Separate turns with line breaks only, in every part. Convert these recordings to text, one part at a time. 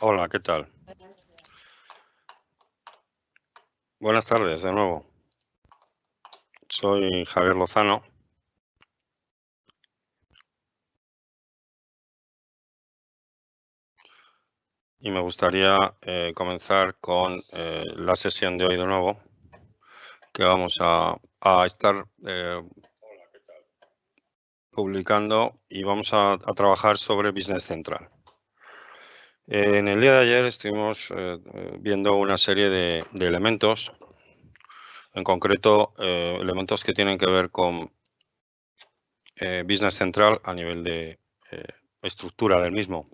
Hola, ¿qué tal? Buenas tardes de nuevo. Soy Javier Lozano y me gustaría comenzar con la sesión de hoy de nuevo, que vamos a estar publicando y vamos a trabajar sobre Business Central. En el día de ayer estuvimos viendo una serie de elementos, en concreto elementos que tienen que ver con Business Central a nivel de estructura del mismo.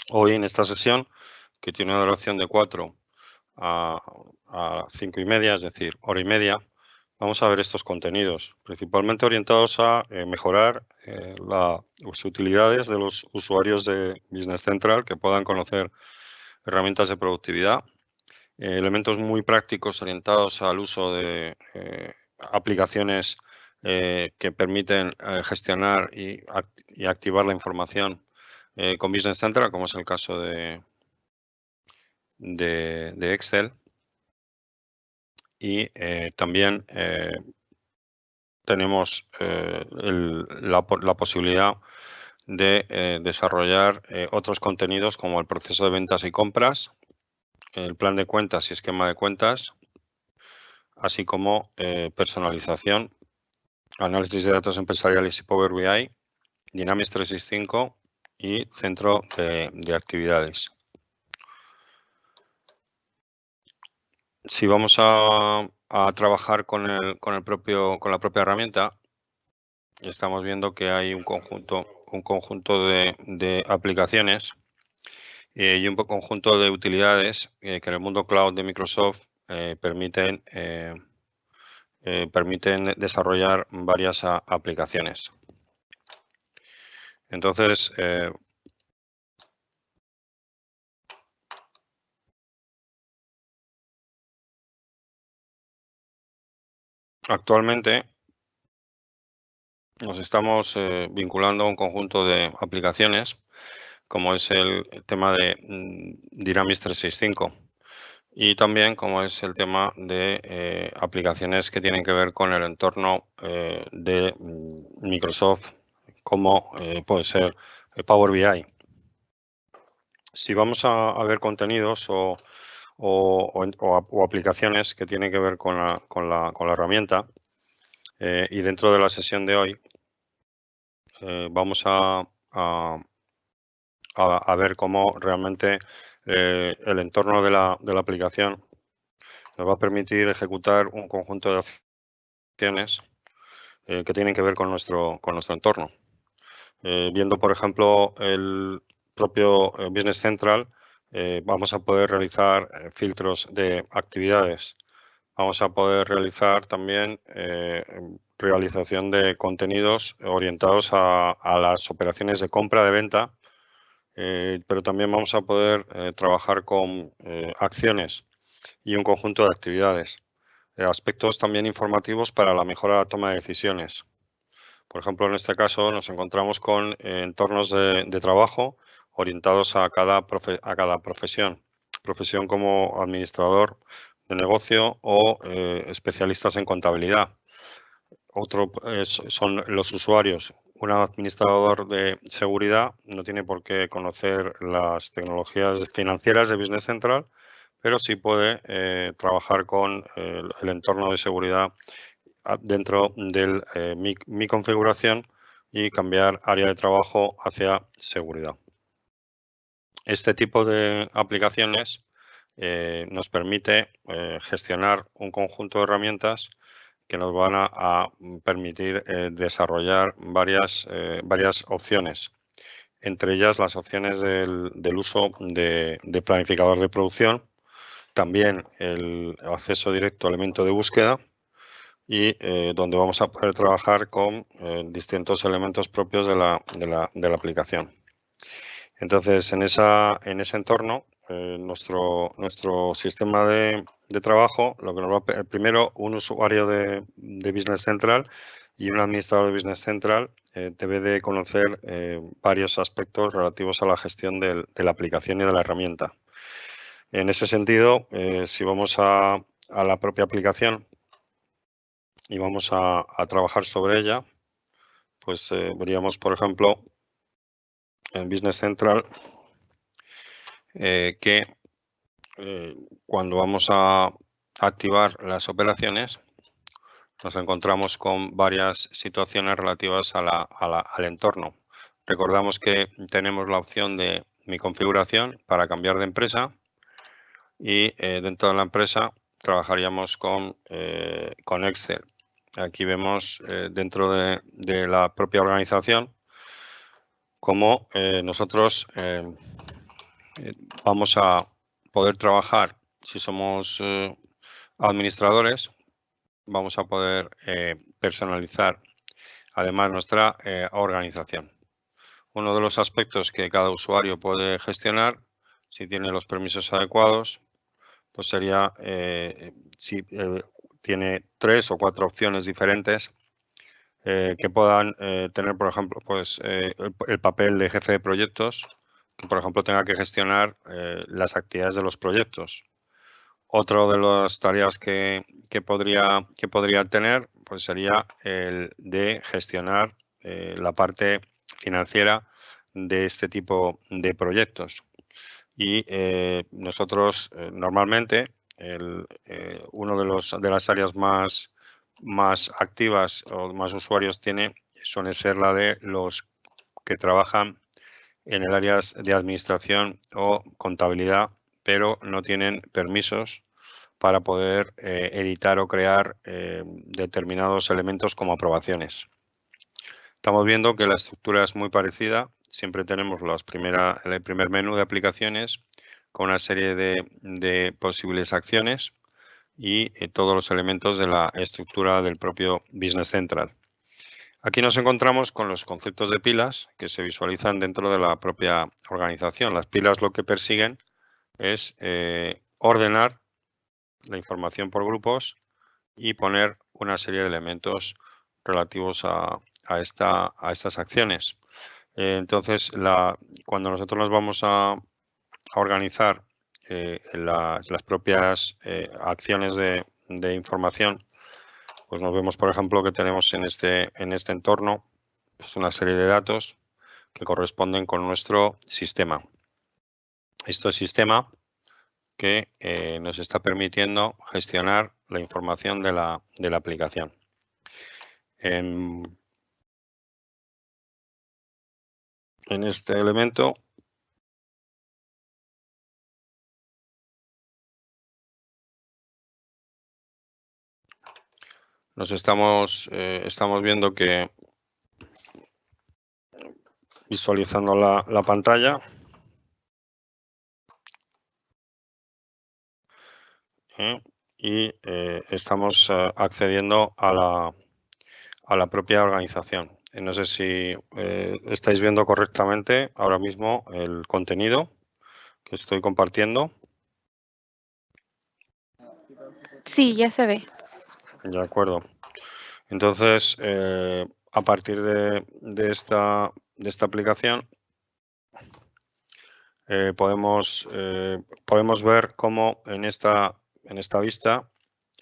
Hoy en esta sesión, que tiene una duración de 4 a 5:30, es decir, hora y media, vamos a ver estos contenidos, principalmente orientados a mejorar las utilidades de los usuarios de Business Central, que puedan conocer herramientas de productividad, elementos muy prácticos orientados al uso de aplicaciones que permiten gestionar y activar la información con Business Central, como es el caso de Excel. Y también tenemos la posibilidad de desarrollar otros contenidos como el proceso de ventas y compras, el plan de cuentas y esquema de cuentas, así como personalización, análisis de datos empresariales y Power BI, Dynamics 365 y centro de actividades. Si vamos a trabajar con la propia herramienta, estamos viendo que hay un conjunto de aplicaciones y un conjunto de utilidades que en el mundo cloud de Microsoft permiten desarrollar varias aplicaciones. Entonces, actualmente nos estamos vinculando a un conjunto de aplicaciones, como es el tema de Dynamics 365 y también como es el tema de aplicaciones que tienen que ver con el entorno de Microsoft, como puede ser Power BI. Si vamos a ver contenidos o aplicaciones que tienen que ver con la herramienta, y dentro de la sesión de hoy vamos a ver cómo realmente el entorno de la aplicación nos va a permitir ejecutar un conjunto de acciones que tienen que ver con nuestro entorno. Viendo, por ejemplo, el propio Business Central, vamos a poder realizar filtros de actividades. Vamos a poder realizar también realización de contenidos orientados a las operaciones de compra de venta, pero también vamos a poder trabajar con acciones y un conjunto de actividades. Aspectos también informativos para la mejora de la toma de decisiones. Por ejemplo, en este caso nos encontramos con entornos de trabajo orientados a cada profesión. Profesión como administrador de negocio o especialistas en contabilidad. Otro son los usuarios. Un administrador de seguridad no tiene por qué conocer las tecnologías financieras de Business Central, pero sí puede trabajar con el entorno de seguridad dentro de mi configuración y cambiar área de trabajo hacia seguridad. Este tipo de aplicaciones nos permite gestionar un conjunto de herramientas que nos van a permitir desarrollar varias opciones, entre ellas las opciones del uso de planificador de producción, también el acceso directo al elemento de búsqueda y donde vamos a poder trabajar con distintos elementos propios de la aplicación. Entonces, en ese entorno, nuestro sistema de trabajo, lo que nos va a primero, un usuario de Business Central y un administrador de Business Central debe de conocer varios aspectos relativos a la gestión de la aplicación y de la herramienta. En ese sentido, si vamos a la propia aplicación y vamos a trabajar sobre ella, pues veríamos, por ejemplo, en Business Central que cuando vamos a activar las operaciones, nos encontramos con varias situaciones relativas al entorno. Recordamos que tenemos la opción de mi configuración para cambiar de empresa y dentro de la empresa trabajaríamos con Excel. Aquí vemos dentro de la propia organización cómo nosotros vamos a poder trabajar, si somos administradores, vamos a poder personalizar además nuestra organización. Uno de los aspectos que cada usuario puede gestionar, si tiene los permisos adecuados, pues sería si tiene 3 o 4 opciones diferentes que puedan tener, por ejemplo, pues el papel de jefe de proyectos, que por ejemplo tenga que gestionar las actividades de los proyectos. Otro de las tareas que podría tener pues sería el de gestionar la parte financiera de este tipo de proyectos. Y nosotros normalmente uno de las áreas más activas o más usuarios suele ser la de los que trabajan en el área de administración o contabilidad, pero no tienen permisos para poder editar o crear determinados elementos como aprobaciones. Estamos viendo que la estructura es muy parecida. Siempre tenemos el primer menú de aplicaciones con una serie de posibles acciones y todos los elementos de la estructura del propio Business Central. Aquí nos encontramos con los conceptos de pilas que se visualizan dentro de la propia organización. Las pilas lo que persiguen es ordenar la información por grupos y poner una serie de elementos relativos a estas acciones. Entonces, cuando nosotros nos vamos a organizar las propias acciones de información, pues nos vemos, por ejemplo, que tenemos en este entorno pues una serie de datos que corresponden con nuestro sistema. Este sistema que nos está permitiendo gestionar la información de la aplicación. En este elemento estamos viendo que visualizando la pantalla y estamos accediendo a la propia organización. No sé si estáis viendo correctamente ahora mismo el contenido que estoy compartiendo.
Sí, ya se ve.
De acuerdo. Entonces, a partir de esta aplicación, podemos ver cómo en esta vista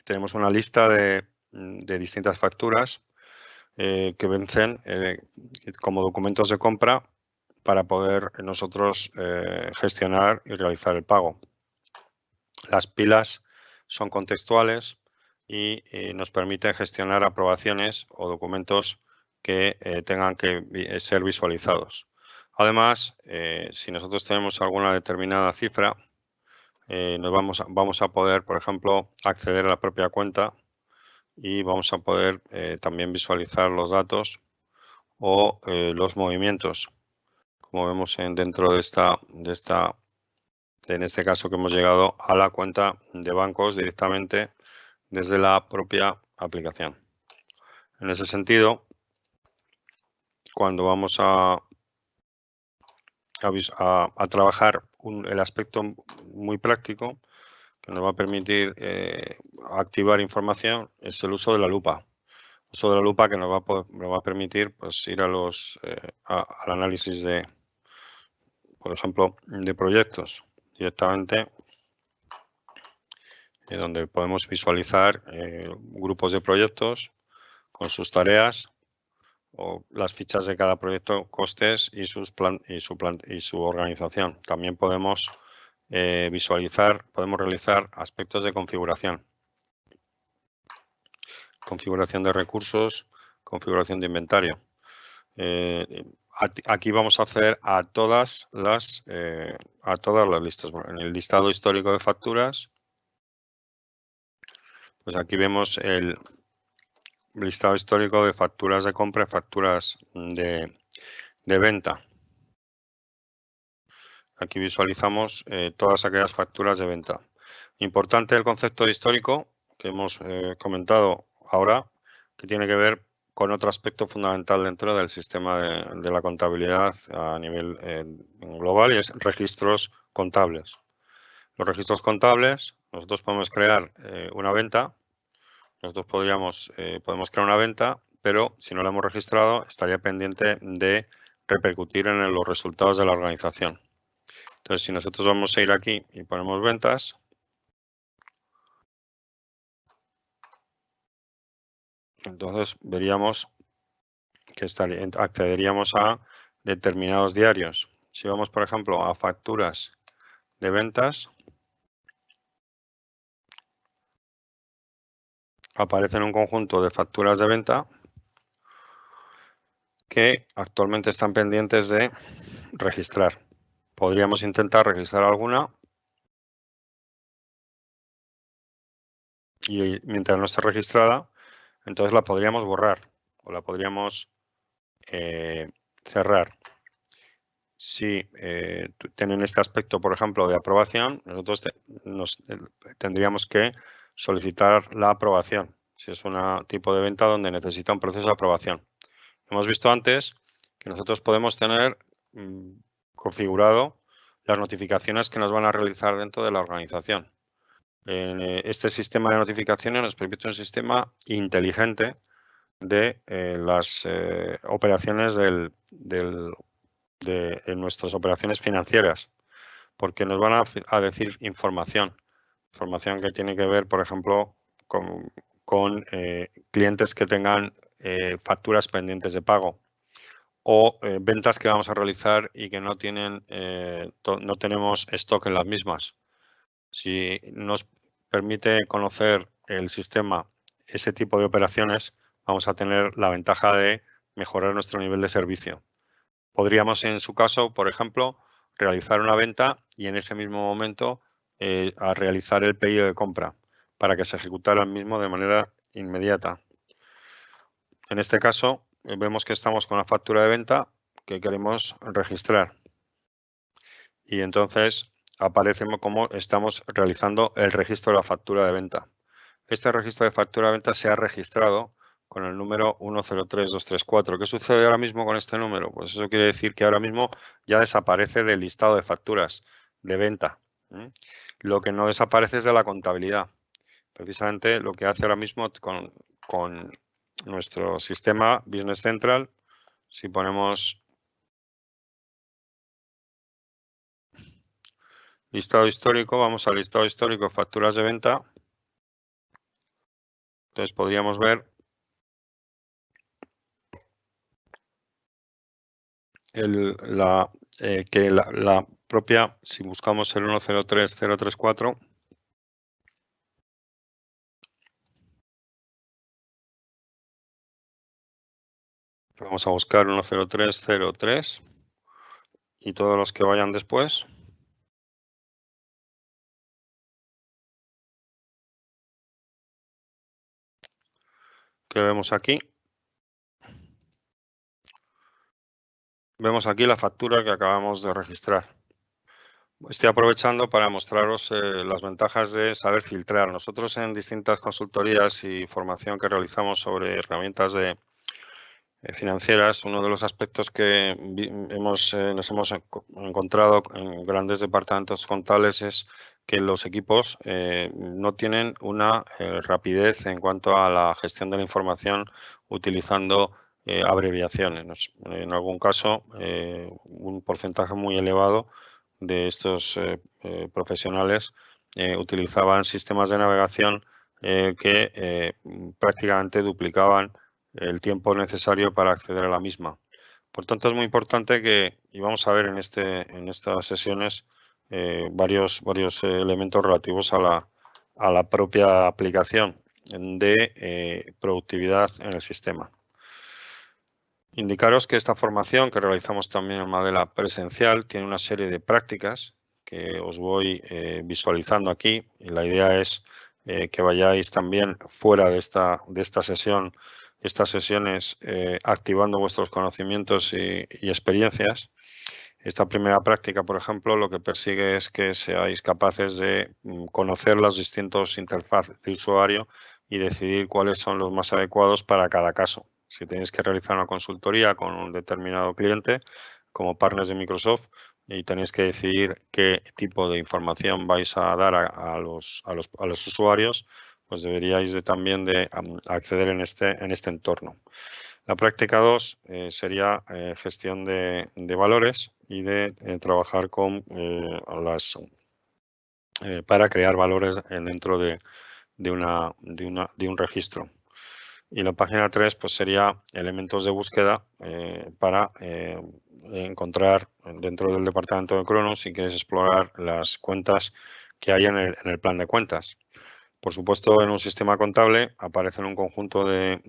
tenemos una lista de distintas facturas que vencen como documentos de compra para poder nosotros gestionar y realizar el pago. Las pilas son contextuales y nos permiten gestionar aprobaciones o documentos que tengan que ser visualizados. Además, si nosotros tenemos alguna determinada cifra, vamos a poder, por ejemplo, acceder a la propia cuenta y vamos a poder también visualizar los datos o los movimientos, como vemos dentro en este caso que hemos llegado a la cuenta de bancos directamente desde la propia aplicación. En ese sentido, cuando vamos a trabajar el aspecto muy práctico que nos va a permitir activar información es el uso de la lupa. uso de la lupa que nos va a permitir pues, ir a al análisis de, por ejemplo, de proyectos directamente, donde podemos visualizar grupos de proyectos con sus tareas o las fichas de cada proyecto, costes y su organización. También podemos podemos realizar aspectos de configuración. Configuración de recursos, configuración de inventario. Aquí vamos a hacer a todas las listas. En el listado histórico de facturas, pues aquí vemos el listado histórico de facturas de compra y facturas de venta. Aquí visualizamos todas aquellas facturas de venta. Importante el concepto de histórico que hemos comentado ahora, que tiene que ver con otro aspecto fundamental dentro del sistema de la contabilidad a nivel global, y es registros contables. Los registros contables, nosotros podemos crear una venta, podemos crear una venta, pero si no la hemos registrado, estaría pendiente de repercutir en los resultados de la organización. Entonces, si nosotros vamos a ir aquí y ponemos ventas, entonces veríamos que accederíamos a determinados diarios. Si vamos, por ejemplo, a facturas de ventas, aparecen un conjunto de facturas de venta que actualmente están pendientes de registrar. Podríamos intentar registrar alguna y mientras no esté registrada, entonces la podríamos borrar o la podríamos cerrar. Si tienen este aspecto, por ejemplo, de aprobación, nosotros tendríamos que solicitar la aprobación, si es un tipo de venta donde necesita un proceso de aprobación. Hemos visto antes que nosotros podemos tener configurado las notificaciones que nos van a realizar dentro de la organización. Este sistema de notificaciones nos permite un sistema inteligente de las operaciones en nuestras operaciones financieras, porque nos van a decir información que tiene que ver, por ejemplo, con clientes que tengan facturas pendientes de pago o ventas que vamos a realizar y que no tenemos stock en las mismas. Si nos permite conocer el sistema ese tipo de operaciones, vamos a tener la ventaja de mejorar nuestro nivel de servicio. Podríamos, en su caso, por ejemplo, realizar una venta y en ese mismo momento a realizar el pedido de compra para que se ejecutara el mismo de manera inmediata. En este caso, vemos que estamos con una factura de venta que queremos registrar y entonces aparece como estamos realizando el registro de la factura de venta. Este registro de factura de venta se ha registrado con el número 103234. ¿Qué sucede ahora mismo con este número? Pues eso quiere decir que ahora mismo ya desaparece del listado de facturas de venta. Lo que no desaparece es de la contabilidad. Precisamente lo que hace ahora mismo con nuestro sistema Business Central, si ponemos listado histórico, vamos al listado histórico de facturas de venta. Entonces podríamos ver que la propia, si buscamos el 103034, vamos a buscar 10303 y todos los que vayan después. ¿Qué vemos aquí? Vemos aquí la factura que acabamos de registrar. Estoy aprovechando para mostraros las ventajas de saber filtrar. Nosotros en distintas consultorías y formación que realizamos sobre herramientas financieras, uno de los aspectos que nos hemos encontrado en grandes departamentos contables es que los equipos no tienen una rapidez en cuanto a la gestión de la información utilizando abreviaciones. En algún caso, un porcentaje muy elevado de estos profesionales utilizaban sistemas de navegación que prácticamente duplicaban el tiempo necesario para acceder a la misma. Por tanto, es muy importante que, y vamos a ver en estas sesiones, varios elementos relativos a la propia aplicación de productividad en el sistema. Indicaros que esta formación que realizamos también en manera presencial tiene una serie de prácticas que os voy visualizando aquí, y la idea es que vayáis también fuera de esta sesión, estas sesiones, activando vuestros conocimientos y experiencias. Esta primera práctica, por ejemplo, lo que persigue es que seáis capaces de conocer las distintas interfaces de usuario y decidir cuáles son los más adecuados para cada caso. Si tenéis que realizar una consultoría con un determinado cliente, como partners de Microsoft, y tenéis que decidir qué tipo de información vais a dar a los usuarios, pues deberíais también de acceder en este entorno. La práctica 2 sería gestión de valores y de trabajar con para crear valores dentro de un registro. Y la página 3 pues sería elementos de búsqueda para encontrar dentro del departamento de Cronos si quieres explorar las cuentas que hay en el plan de cuentas. Por supuesto, en un sistema contable aparecen un conjunto de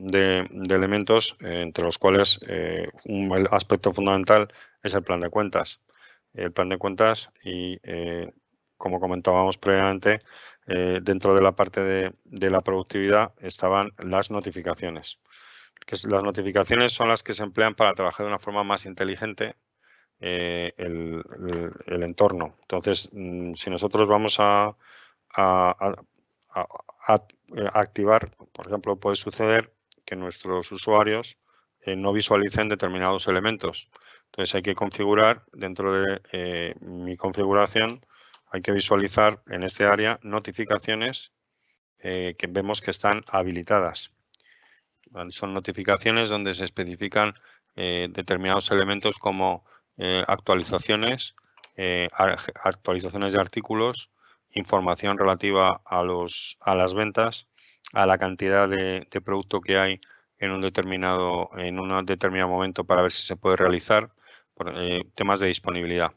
elementos entre los cuales el aspecto fundamental es el plan de cuentas. El plan de cuentas y, como comentábamos previamente, dentro de la parte de la productividad estaban las notificaciones. Las notificaciones son las que se emplean para trabajar de una forma más inteligente el entorno. Entonces, si nosotros vamos a activar, por ejemplo, puede suceder que nuestros usuarios no visualicen determinados elementos. Entonces hay que configurar dentro de mi configuración, hay que visualizar en este área notificaciones que vemos que están habilitadas. Son notificaciones donde se especifican determinados elementos como actualizaciones, actualizaciones de artículos, información relativa a las ventas, a la cantidad de producto que hay en un determinado momento para ver si se puede realizar, temas de disponibilidad.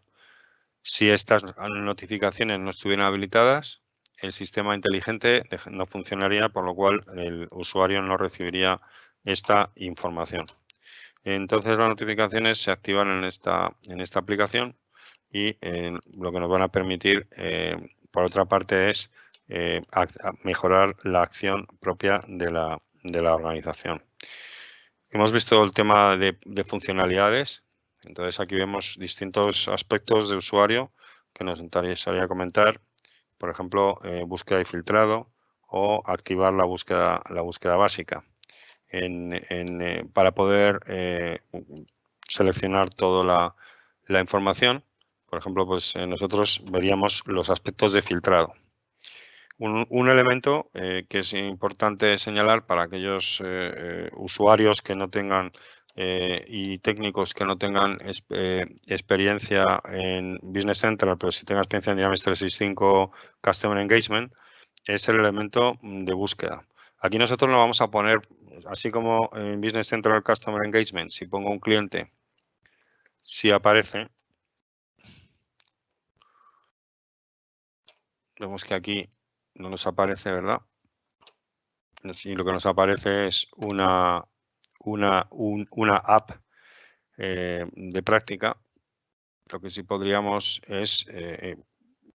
Si estas notificaciones no estuvieran habilitadas, el sistema inteligente no funcionaría, por lo cual el usuario no recibiría esta información. Entonces las notificaciones se activan en esta aplicación y lo que nos van a permitir, por otra parte, es mejorar la acción propia de la organización. Hemos visto el tema de funcionalidades. Entonces aquí vemos distintos aspectos de usuario que nos interesaría comentar. Por ejemplo, búsqueda y filtrado o activar la búsqueda básica para poder seleccionar toda la información. Por ejemplo, pues nosotros veríamos los aspectos de filtrado. Un elemento que es importante señalar para aquellos usuarios que no tengan y técnicos que no tengan experiencia en Business Central, pero sí tengan experiencia en Dynamics 365 Customer Engagement, es el elemento de búsqueda. Aquí nosotros lo vamos a poner, así como en Business Central Customer Engagement, si pongo un cliente, si aparece, vemos que aquí no nos aparece, ¿verdad? Y lo que nos aparece es una app de práctica. Lo que sí podríamos es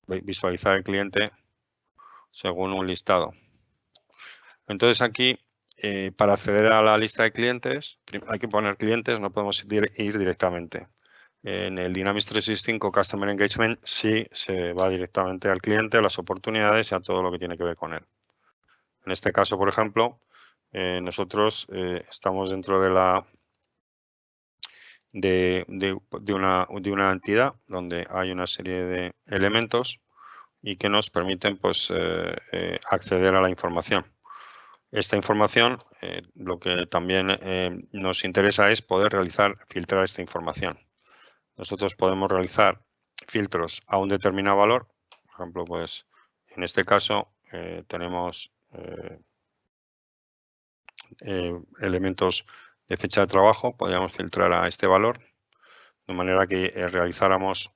visualizar el cliente según un listado. Entonces aquí, para acceder a la lista de clientes, hay que poner clientes, no podemos ir directamente. En el Dynamics 365 Customer Engagement sí se va directamente al cliente, a las oportunidades y a todo lo que tiene que ver con él. En este caso, por ejemplo, nosotros estamos dentro de una entidad donde hay una serie de elementos. y que nos permiten pues, acceder a la información. Esta información, lo que también nos interesa es poder filtrar esta información. Nosotros podemos realizar filtros a un determinado valor. Por ejemplo, pues en este caso tenemos elementos de fecha de trabajo. Podríamos filtrar a este valor de manera que realizáramos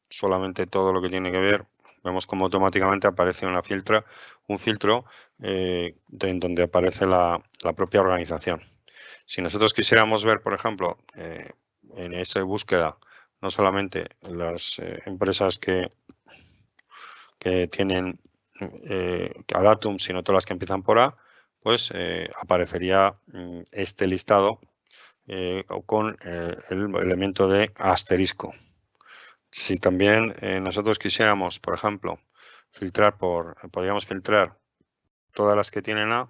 solamente todo lo que tiene que ver. Vemos como automáticamente aparece un filtro en donde aparece la propia organización. Si nosotros quisiéramos ver, por ejemplo, en esa búsqueda, no solamente las empresas que tienen a datum, sino todas las que empiezan por A, pues aparecería este listado con el elemento de asterisco. Si también nosotros quisiéramos, por ejemplo, podríamos filtrar todas las que tienen A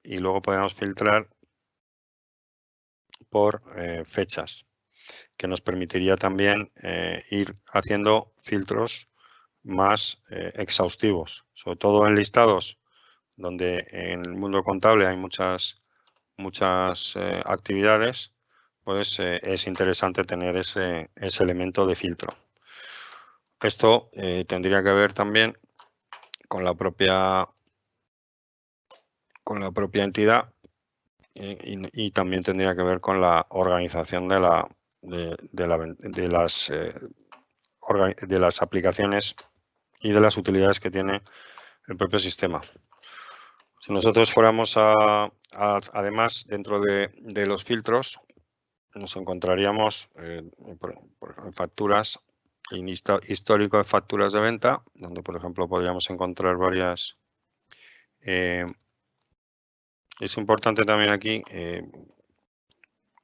y luego podríamos filtrar por fechas, que nos permitiría también ir haciendo filtros más exhaustivos, sobre todo en listados donde en el mundo contable hay muchas actividades, pues es interesante tener ese elemento de filtro. Esto tendría que ver también con la propia entidad y también tendría que ver con la organización de las aplicaciones y de las utilidades que tiene el propio sistema. Si nosotros fuéramos además dentro de los filtros, nos encontraríamos por facturas, histórico de facturas de venta, donde por ejemplo podríamos encontrar varias. Es importante también aquí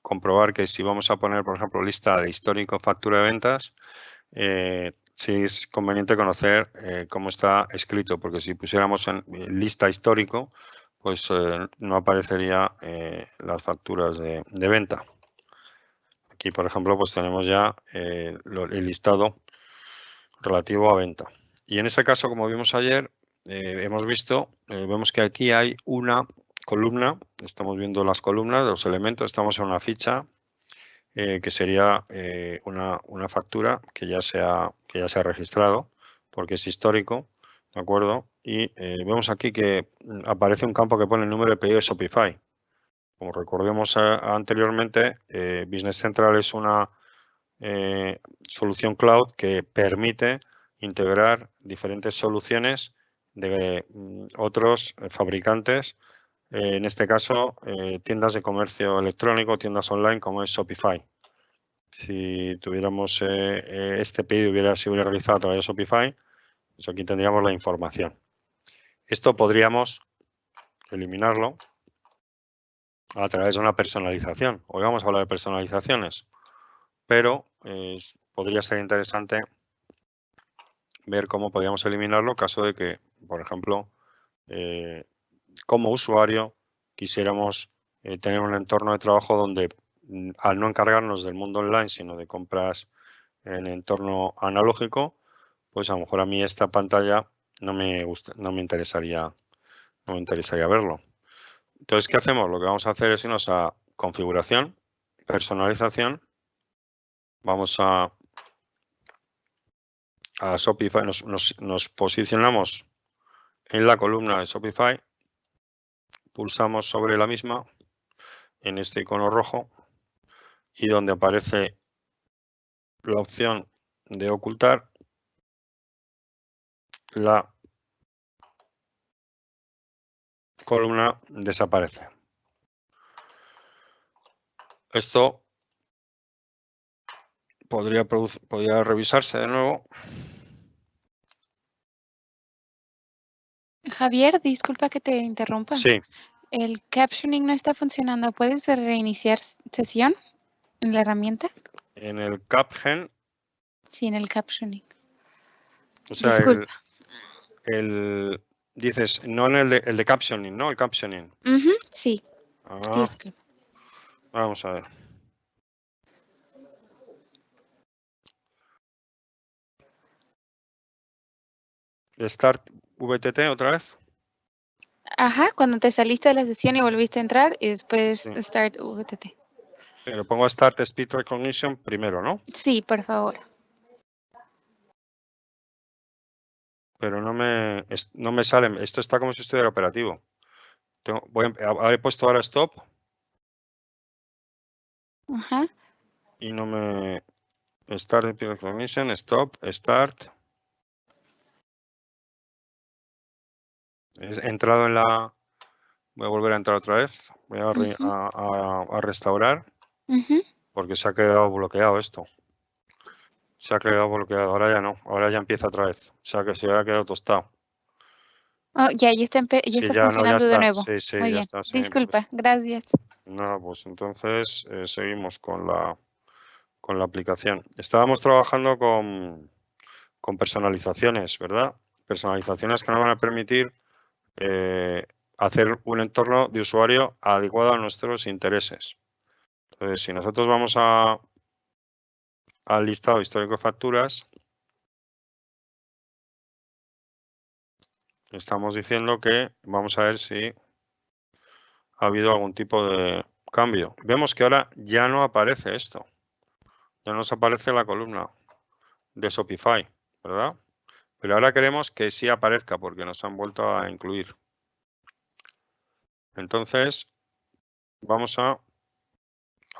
comprobar que si vamos a poner, por ejemplo, lista de histórico factura de ventas, sí es conveniente conocer cómo está escrito, porque si pusiéramos en lista histórico, pues no aparecería las facturas de venta. Aquí, por ejemplo, pues tenemos ya el listado relativo a venta. Y en este caso, como vimos ayer, vemos que aquí hay una columna, estamos viendo las columnas de los elementos, estamos en una ficha que sería una factura que ya se ha registrado porque es histórico, ¿de acuerdo? Y vemos aquí que aparece un campo que pone el número de pedido de Shopify. Como recordemos anteriormente, Business Central es una solución cloud que permite integrar diferentes soluciones de otros fabricantes, en este caso tiendas de comercio electrónico, tiendas online como es Shopify. Si tuviéramos este pedido se hubiera realizado a través de Shopify, pues aquí tendríamos la información. Esto podríamos eliminarlo a través de una personalización. Hoy vamos a hablar de personalizaciones, pero podría ser interesante ver cómo podríamos eliminarlo en caso de que, por ejemplo, como usuario quisiéramos tener un entorno de trabajo donde al no encargarnos del mundo online, sino de compras en entorno analógico, pues a lo mejor a mí esta pantalla no me interesaría verlo. Entonces, ¿qué hacemos? Lo que vamos a hacer es irnos a configuración, personalización, vamos a Shopify, nos posicionamos en la columna de Shopify, pulsamos sobre la misma en este icono rojo y donde aparece la opción de ocultar, la columna desaparece. Esto podría revisarse de nuevo.
Javier, disculpa que te interrumpa.
Sí.
El captioning no está funcionando. ¿Puedes reiniciar sesión en la herramienta?
En el CapGen.
Sí, en el captioning.
O sea,
disculpa.
Dices, no en el de captioning, ¿no? El captioning.
Sí. Disculpa.
Vamos a ver. Start VTT otra vez.
Ajá, cuando te saliste de la sesión y volviste a entrar y después
Sí.
Start VTT.
Pero pongo Start Speech Recognition primero, ¿no?
Sí, por favor.
Pero no me sale. Esto está como si estuviera operativo. He puesto ahora Stop
Ajá.
y no me... Start Speech Recognition, Stop, Start. He entrado en la... Voy a volver a entrar otra vez. Voy a restaurar
Ujú.
porque se ha quedado bloqueado esto. Se ha quedado bloqueado. Ahora ya no. Ahora ya empieza otra vez. O sea que se ha quedado tostado.
Oh, ya está, ya
Sí,
está
ya no, ya
funcionando de
está.
nuevo.
Sí, sí,
Muy
ya
bien.
está. Sí, pues
Disculpa, gracias.
nada, pues entonces seguimos con la aplicación. Estábamos trabajando con personalizaciones, ¿verdad? Personalizaciones que nos van a permitir hacer un entorno de usuario adecuado a nuestros intereses. Entonces, si nosotros vamos al listado histórico de facturas, estamos diciendo que vamos a ver si ha habido algún tipo de cambio. Vemos que ahora ya no aparece esto. Ya nos aparece la columna de Shopify, ¿verdad? Pero ahora queremos que sí aparezca porque nos han vuelto a incluir. Entonces, vamos a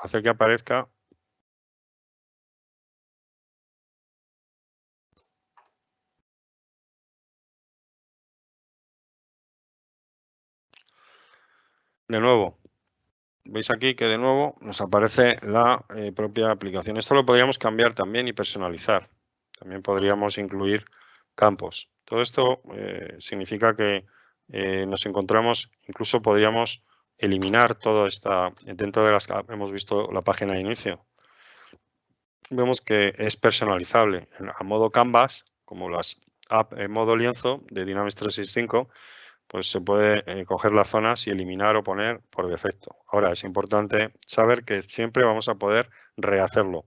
hacer que aparezca de nuevo. Veis aquí que de nuevo nos aparece la propia aplicación. Esto lo podríamos cambiar también y personalizar. También podríamos incluir campos. Todo esto significa que nos encontramos, incluso podríamos eliminar todo esta, dentro de las que hemos visto la página de inicio. Vemos que es personalizable a modo Canvas, como las app en modo lienzo de Dynamics 365, pues se puede coger las zonas y eliminar o poner por defecto. Ahora, es importante saber que siempre vamos a poder rehacerlo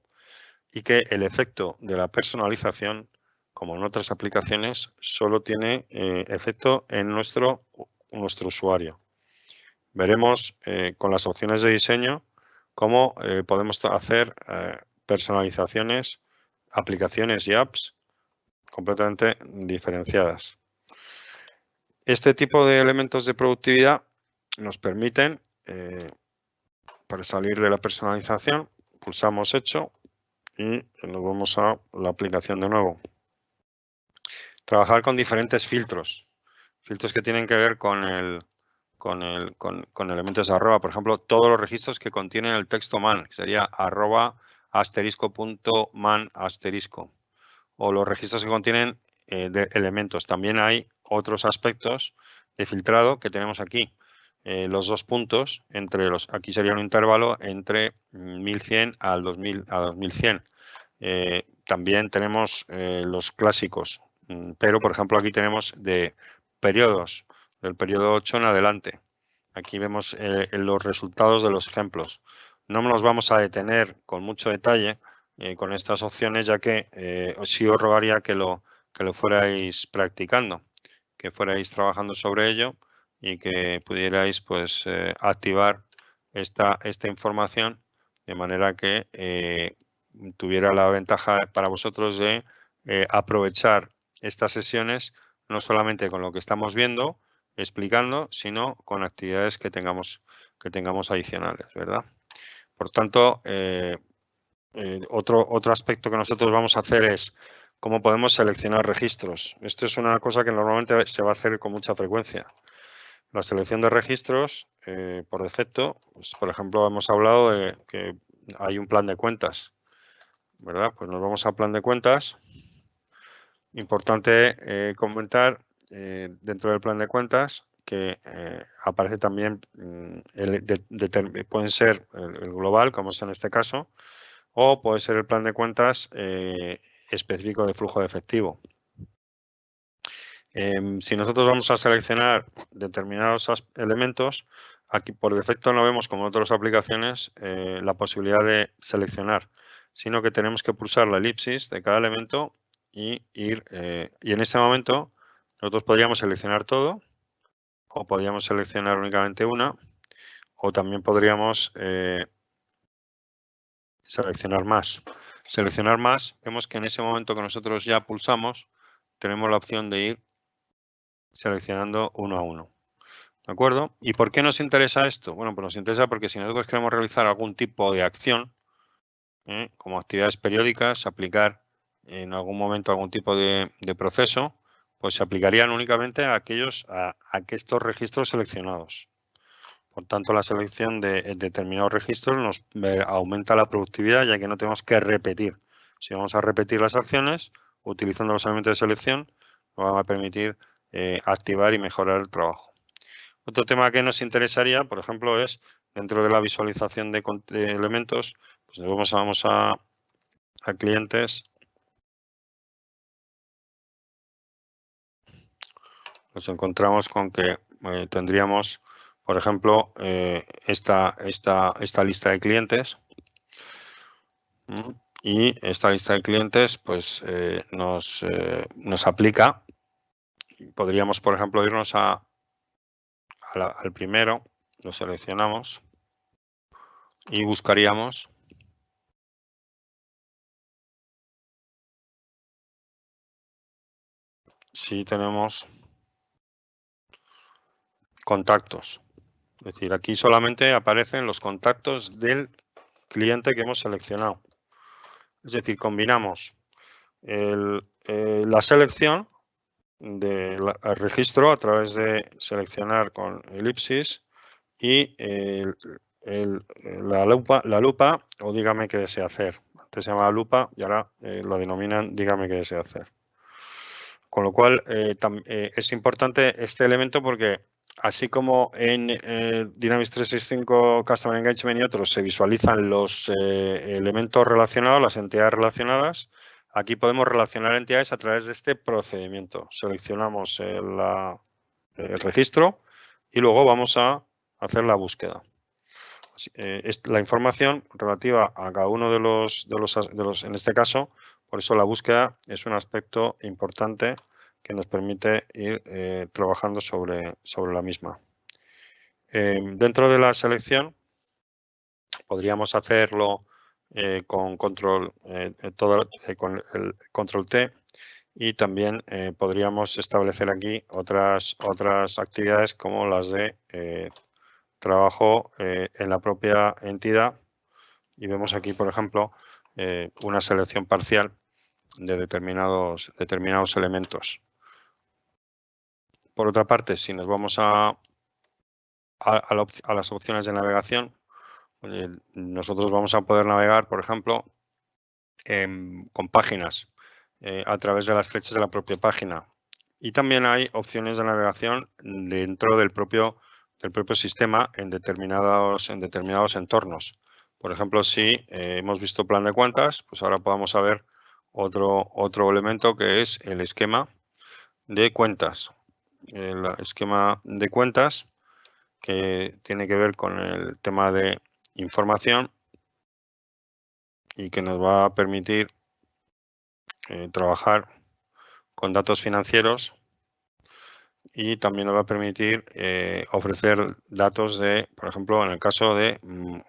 y que el efecto de la personalización, como en otras aplicaciones, solo tiene efecto en nuestro usuario. Veremos con las opciones de diseño cómo podemos hacer personalizaciones, aplicaciones y apps completamente diferenciadas. Este tipo de elementos de productividad nos permiten, para salir de la personalización, pulsamos Hecho y nos vamos a la aplicación de nuevo. Trabajar con diferentes filtros. Filtros que tienen que ver con elementos de arroba. Por ejemplo, todos los registros que contienen el texto man, que sería arroba *man*. O los registros que contienen de elementos. También hay otros aspectos de filtrado que tenemos aquí. Los dos puntos, aquí sería un intervalo entre 1100 a 2100. También tenemos los clásicos, pero por ejemplo aquí tenemos de periodos, del periodo 8 en adelante. Aquí vemos los resultados de los ejemplos. No nos vamos a detener con mucho detalle con estas opciones, ya que sí os rogaría que lo fuerais practicando, que fuerais trabajando sobre ello y que pudierais pues activar esta información de manera que tuviera la ventaja para vosotros de aprovechar estas sesiones no solamente con lo que estamos viendo, explicando, sino con actividades que tengamos adicionales, ¿verdad? Por tanto, otro aspecto que nosotros vamos a hacer es cómo podemos seleccionar registros. Esto es una cosa que normalmente se va a hacer con mucha frecuencia. La selección de registros, por defecto, pues, por ejemplo, hemos hablado de que hay un plan de cuentas, ¿verdad? Pues nos vamos a plan de cuentas. Importante comentar dentro del plan de cuentas que aparece también, pueden ser el global, como es en este caso, o puede ser el plan de cuentas específico de flujo de efectivo. Si nosotros vamos a seleccionar determinados elementos, aquí por defecto no vemos como en otras aplicaciones la posibilidad de seleccionar, sino que tenemos que pulsar la elipsis de cada elemento y en ese momento Nosotros podríamos seleccionar todo, o podríamos seleccionar únicamente una, o también podríamos seleccionar más. Seleccionar más, vemos que en ese momento que nosotros ya pulsamos, tenemos la opción de ir seleccionando uno a uno. ¿De acuerdo? ¿Y por qué nos interesa esto? Bueno, pues nos interesa porque si nosotros queremos realizar algún tipo de acción, como actividades periódicas, aplicar en algún momento algún tipo de proceso, pues se aplicarían únicamente a estos registros seleccionados. Por tanto, la selección de determinados registros nos aumenta la productividad, ya que no tenemos que repetir. Si vamos a repetir las acciones, utilizando los elementos de selección, nos van a permitir activar y mejorar el trabajo. Otro tema que nos interesaría, por ejemplo, es dentro de la visualización de elementos, pues vamos a clientes. Nos encontramos con que tendríamos, por ejemplo, esta lista de clientes. Y esta lista de clientes pues nos aplica. Podríamos, por ejemplo, irnos al primero, lo seleccionamos y buscaríamos si tenemos contactos. Es decir, aquí solamente aparecen los contactos del cliente que hemos seleccionado. Es decir, combinamos la selección del registro a través de seleccionar con elipsis y la lupa o dígame qué desea hacer. Antes se llamaba lupa y ahora lo denominan dígame qué desea hacer. Con lo cual es importante este elemento porque así como en Dynamics 365 Customer Engagement y otros se visualizan los elementos relacionados, las entidades relacionadas, aquí podemos relacionar entidades a través de este procedimiento. Seleccionamos el registro y luego vamos a hacer la búsqueda. La información relativa a cada uno de los, en este caso, por eso la búsqueda es un aspecto importante que nos permite ir trabajando sobre la misma. Dentro de la selección podríamos hacerlo con control con el control T y también podríamos establecer aquí otras actividades como las de trabajo en la propia entidad y vemos aquí, por ejemplo, una selección parcial de determinados elementos. Por otra parte, si nos vamos a las opciones de navegación, nosotros vamos a poder navegar, por ejemplo, con páginas a través de las flechas de la propia página. Y también hay opciones de navegación dentro del propio sistema en determinados entornos. Por ejemplo, si hemos visto plan de cuentas, pues ahora podemos ver otro elemento que es el esquema de cuentas. El esquema de cuentas que tiene que ver con el tema de información y que nos va a permitir trabajar con datos financieros y también nos va a permitir ofrecer datos de, por ejemplo, en el caso de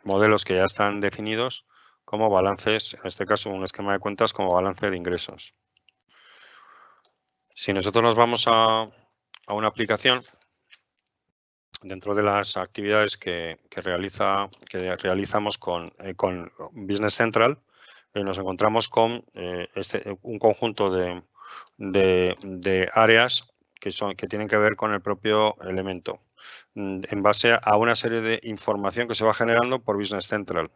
modelos que ya están definidos como balances, en este caso un esquema de cuentas como balance de ingresos. Si nosotros nos vamos a una aplicación, dentro de las actividades que realizamos con Business Central, nos encontramos con un conjunto de áreas que tienen que ver con el propio elemento, en base a una serie de información que se va generando por Business Central.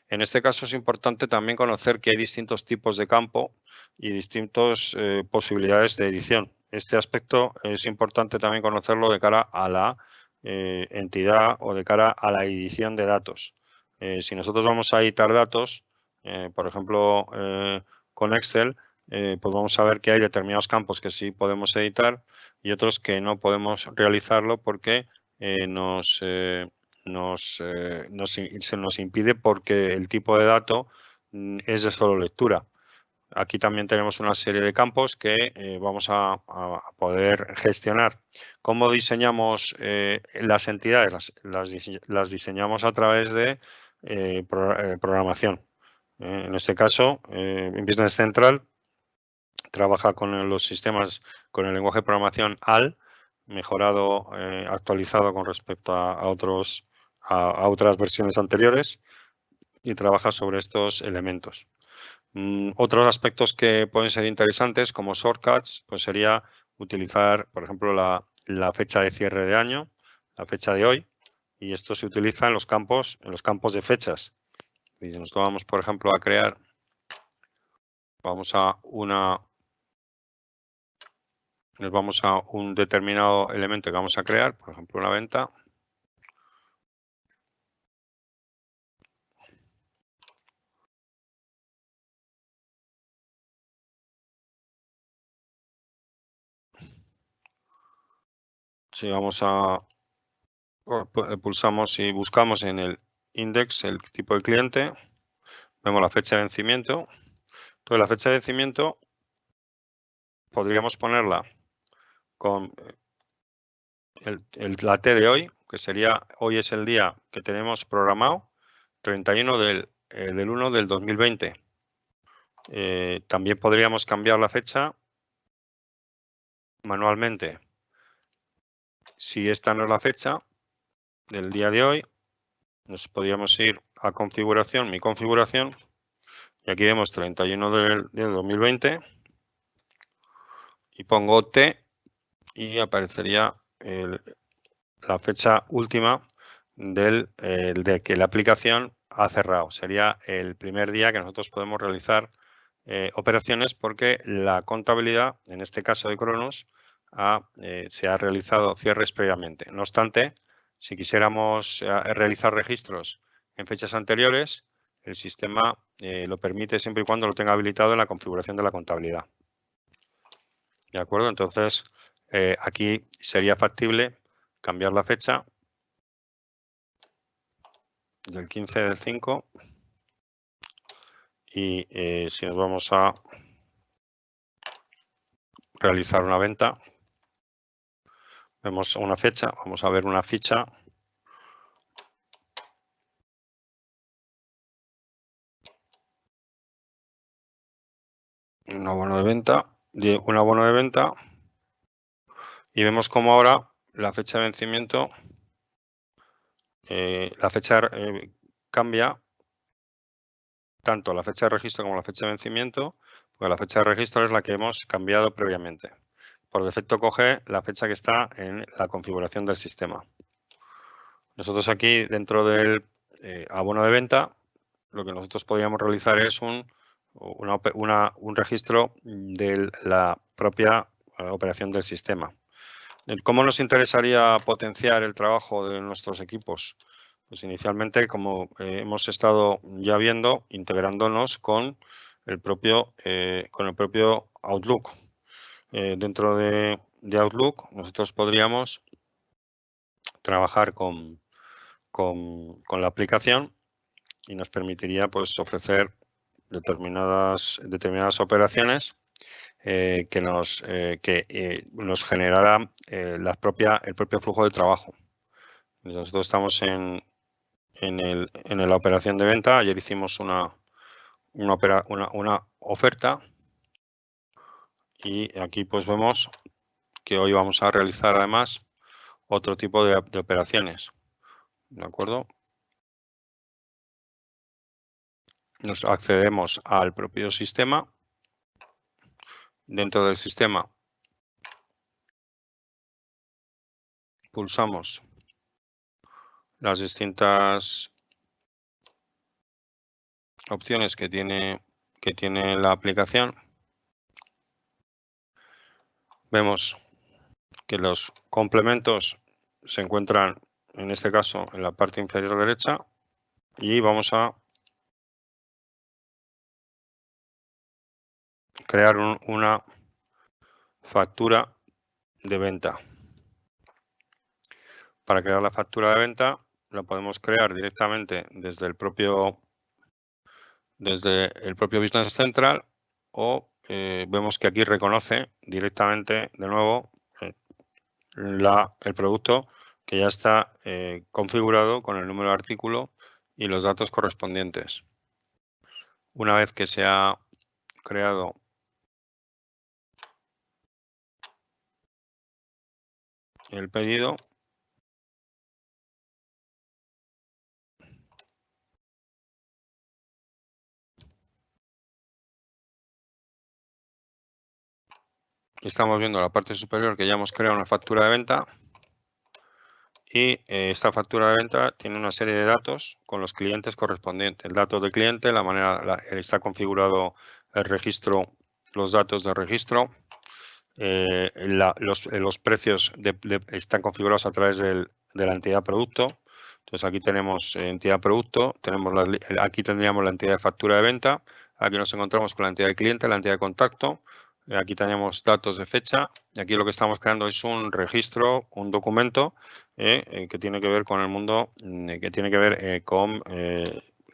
En este caso es importante también conocer que hay distintos tipos de campo y distintas posibilidades de edición. Este aspecto es importante también conocerlo de cara a la entidad o de cara a la edición de datos. Si nosotros vamos a editar datos, por ejemplo, con Excel, pues vamos a ver que hay determinados campos que sí podemos editar y otros que no podemos realizarlo porque se nos impide porque el tipo de dato es de solo lectura. aquí también tenemos una serie de campos que vamos a poder gestionar. ¿Cómo diseñamos las entidades? Las diseñamos a través de programación. En este caso, en Business Central trabaja con los sistemas, con el lenguaje de programación AL, mejorado, actualizado con respecto a otras versiones anteriores, y trabaja sobre estos elementos. Otros aspectos que pueden ser interesantes como shortcuts, pues sería utilizar, por ejemplo, la fecha de cierre de año, la fecha de hoy, y esto se utiliza en los campos de fechas. Y si nos vamos, por ejemplo, a crear, nos vamos a un determinado elemento que vamos a crear, por ejemplo, una venta. Si vamos pulsamos y buscamos en el index el tipo de cliente, vemos la fecha de vencimiento. Entonces, la fecha de vencimiento podríamos ponerla con la T de hoy, que sería, hoy es el día que tenemos programado, 31 del 1 del 2020. También podríamos cambiar la fecha manualmente. Si esta no es la fecha del día de hoy, nos podríamos ir a configuración, mi configuración, y aquí vemos 31 del 2020 y pongo T y aparecería la fecha última de que la aplicación ha cerrado. Sería el primer día que nosotros podemos realizar operaciones porque la contabilidad, en este caso de Cronos, se ha realizado cierres previamente. No obstante, si quisiéramos realizar registros en fechas anteriores, el sistema lo permite siempre y cuando lo tenga habilitado en la configuración de la contabilidad. ¿De acuerdo? Entonces, aquí sería factible cambiar la fecha del 15 del 5 y si nos vamos a realizar una venta, vemos una fecha, vamos a ver una ficha. Un abono de venta, y vemos como ahora la fecha de vencimiento, la fecha cambia tanto la fecha de registro como la fecha de vencimiento, porque la fecha de registro es la que hemos cambiado previamente. Por defecto coge la fecha que está en la configuración del sistema. Nosotros aquí dentro del abono de venta, lo que nosotros podríamos realizar es un registro de la propia operación del sistema. ¿Cómo nos interesaría potenciar el trabajo de nuestros equipos? Pues inicialmente, como hemos estado ya viendo, integrándonos con el propio Outlook. Dentro de Outlook, nosotros podríamos trabajar con la aplicación y nos permitiría pues ofrecer determinadas operaciones que nos generara el propio flujo de trabajo. Nosotros estamos en la operación de venta. Ayer hicimos una oferta y aquí pues vemos que hoy vamos a realizar además otro tipo de operaciones. ¿De acuerdo? Nos accedemos al propio sistema. Dentro del sistema pulsamos las distintas opciones que tiene la aplicación. Vemos que los complementos se encuentran, en este caso, en la parte inferior derecha, y vamos a crear una factura de venta. Para crear la factura de venta la podemos crear directamente desde el propio Business Central, o vemos que aquí reconoce directamente de nuevo el producto que ya está configurado con el número de artículo y los datos correspondientes. Una vez que se ha creado el pedido, estamos viendo en la parte superior que ya hemos creado una factura de venta y esta factura de venta tiene una serie de datos con los clientes correspondientes. El dato del cliente, la manera, está configurado el registro, los datos de registro, los precios están configurados a través de la entidad producto. Entonces aquí tenemos entidad producto, aquí tendríamos la entidad de factura de venta, aquí nos encontramos con la entidad de cliente, la entidad de contacto, aquí tenemos datos de fecha y aquí lo que estamos creando es un registro, un documento que tiene que ver con el mundo, que tiene que ver con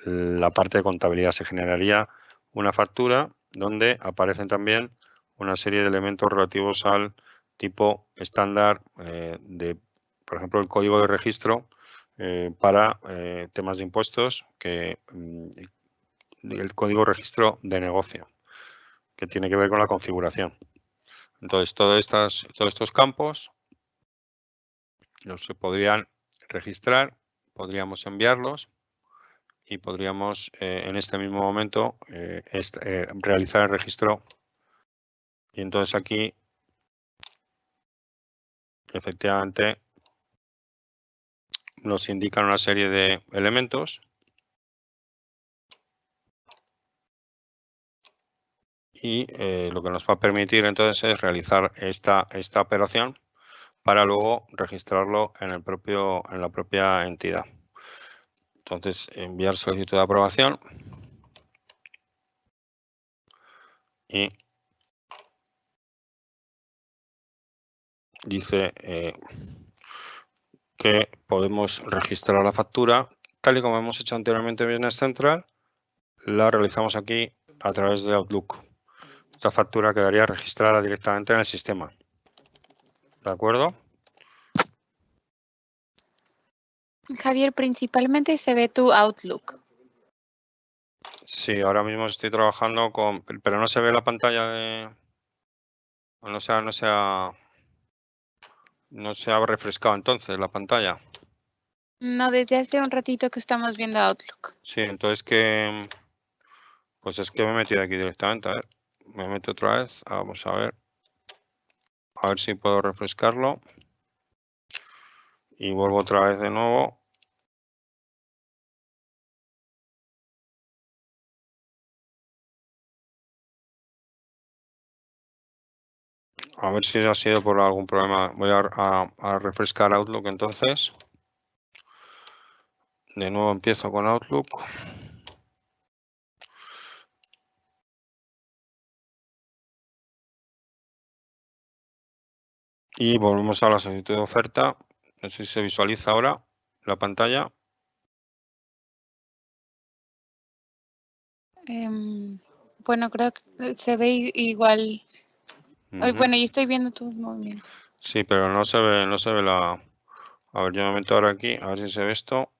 la parte de contabilidad. Se generaría una factura donde aparecen también una serie de elementos relativos al tipo estándar por ejemplo, el código de registro para temas de impuestos, el código de registro de negocio, que tiene que ver con la configuración. Entonces, todos estos campos los se podrían registrar, podríamos enviarlos y podríamos en este mismo momento realizar el registro. Y entonces aquí, efectivamente, nos indican una serie de elementos y lo que nos va a permitir entonces es realizar esta operación para luego registrarlo en la propia entidad. Entonces, enviar solicitud de aprobación y dice que podemos registrar la factura tal y como hemos hecho anteriormente en Business Central. La realizamos aquí a través de Outlook. Esta factura quedaría registrada directamente en el sistema. ¿De acuerdo?
Javier, principalmente se ve tu Outlook.
Sí, ahora mismo estoy trabajando con... Pero no se ve la pantalla de... No se ha refrescado entonces la pantalla.
No, desde hace un ratito que estamos viendo Outlook.
Sí, entonces pues es que me he metido aquí directamente. A ver, me meto otra vez. Vamos a ver si puedo refrescarlo. Y vuelvo otra vez de nuevo. A ver si ha sido por algún problema. Voy a refrescar Outlook entonces. De nuevo empiezo con Outlook. Y volvemos a la solicitud de oferta. No sé si se visualiza ahora la pantalla.
Bueno, creo que se ve igual. Bueno, y estoy viendo tus movimientos.
Sí, pero no se ve la... A ver, yo me meto ahora aquí, a ver si se ve esto.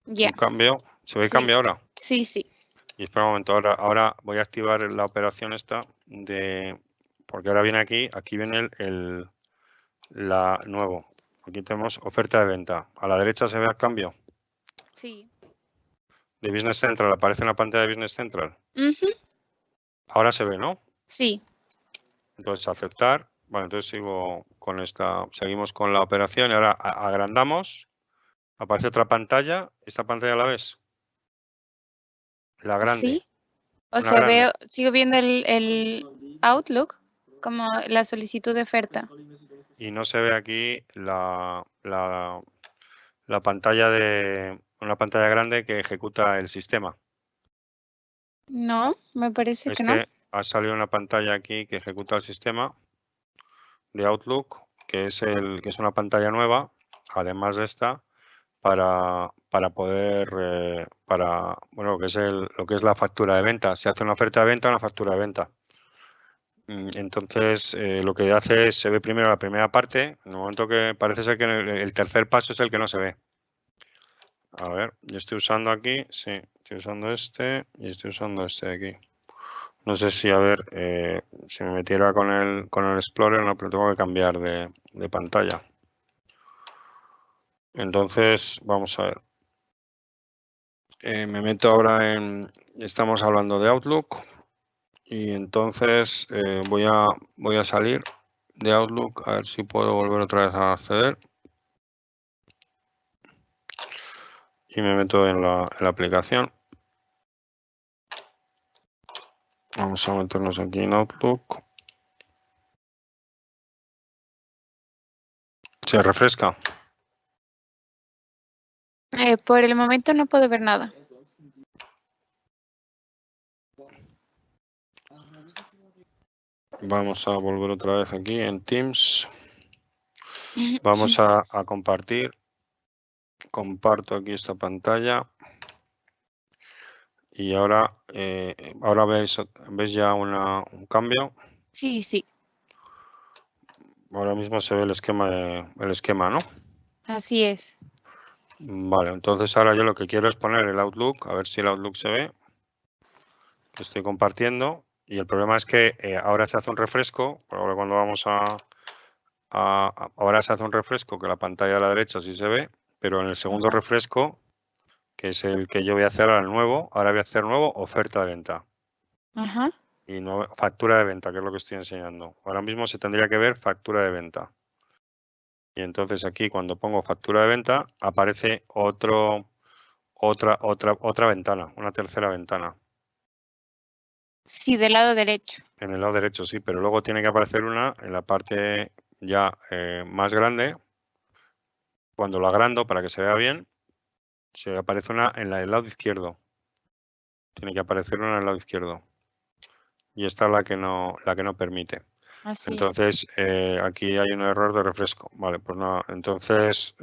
Ya.
Un cambio. ¿Se ve el
Sí.
cambio ahora?
Sí, sí.
Y espera un momento, ahora voy a activar la operación esta porque ahora viene aquí viene la nuevo. Aquí tenemos oferta de venta. A la derecha se ve el cambio.
Sí.
De Business Central, aparece en la pantalla de Business Central. Ahora se ve, ¿no?
Sí.
Entonces, aceptar. Bueno, entonces seguimos con la operación y ahora agrandamos. Aparece otra pantalla. ¿Esta pantalla la ves? La grande.
Sí. O sea, sigo viendo el Outlook como la solicitud de oferta.
Y no se ve aquí la pantalla una pantalla grande que ejecuta el sistema.
No, me parece
Es
que no.
que ha salido una pantalla aquí que ejecuta el sistema de Outlook, que es una pantalla nueva, además de esta, para poder, bueno, lo que es la factura de venta. Se hace una oferta de venta, una factura de venta. Entonces, lo que hace es, se ve primero la primera parte, en el momento que parece ser que el tercer paso es el que no se ve. A ver, yo estoy usando aquí, sí, estoy usando este y estoy usando este de aquí. No sé si, a ver, si me metiera con el Explorer, no, pero tengo que cambiar de pantalla. Entonces, vamos a ver. Me meto ahora estamos hablando de Outlook y entonces voy a salir de Outlook a ver si puedo volver otra vez a acceder. Y me meto en la aplicación. Vamos a meternos aquí en Outlook. Se refresca.
Por el momento no puedo ver nada.
Vamos a volver otra vez aquí en Teams. Vamos a compartir. Comparto aquí esta pantalla. Y ahora veis ya un cambio.
Sí, sí.
Ahora mismo se ve el esquema, ¿no?
Así es.
Vale, entonces ahora yo lo que quiero es poner el Outlook, a ver si el Outlook se ve. Que estoy compartiendo. Y el problema es que ahora se hace un refresco. Ahora cuando vamos ahora se hace un refresco que la pantalla de la derecha sí se ve, pero en el segundo refresco, que es el que yo voy a hacer ahora nuevo, ahora voy a hacer nuevo oferta de venta.
Ajá.
Y no factura de venta, que es lo que estoy enseñando. Ahora mismo se tendría que ver factura de venta. Y entonces aquí cuando pongo factura de venta aparece otra ventana, una tercera ventana.
Sí, del lado derecho.
En el lado derecho sí, pero luego tiene que aparecer una en la parte ya más grande. Cuando lo agrando para que se vea bien, se aparece una en el lado izquierdo. Tiene que aparecer una en el lado izquierdo. Y esta es la que no permite.
Así
Entonces, aquí hay un error de refresco. Vale, pues nada. Entonces,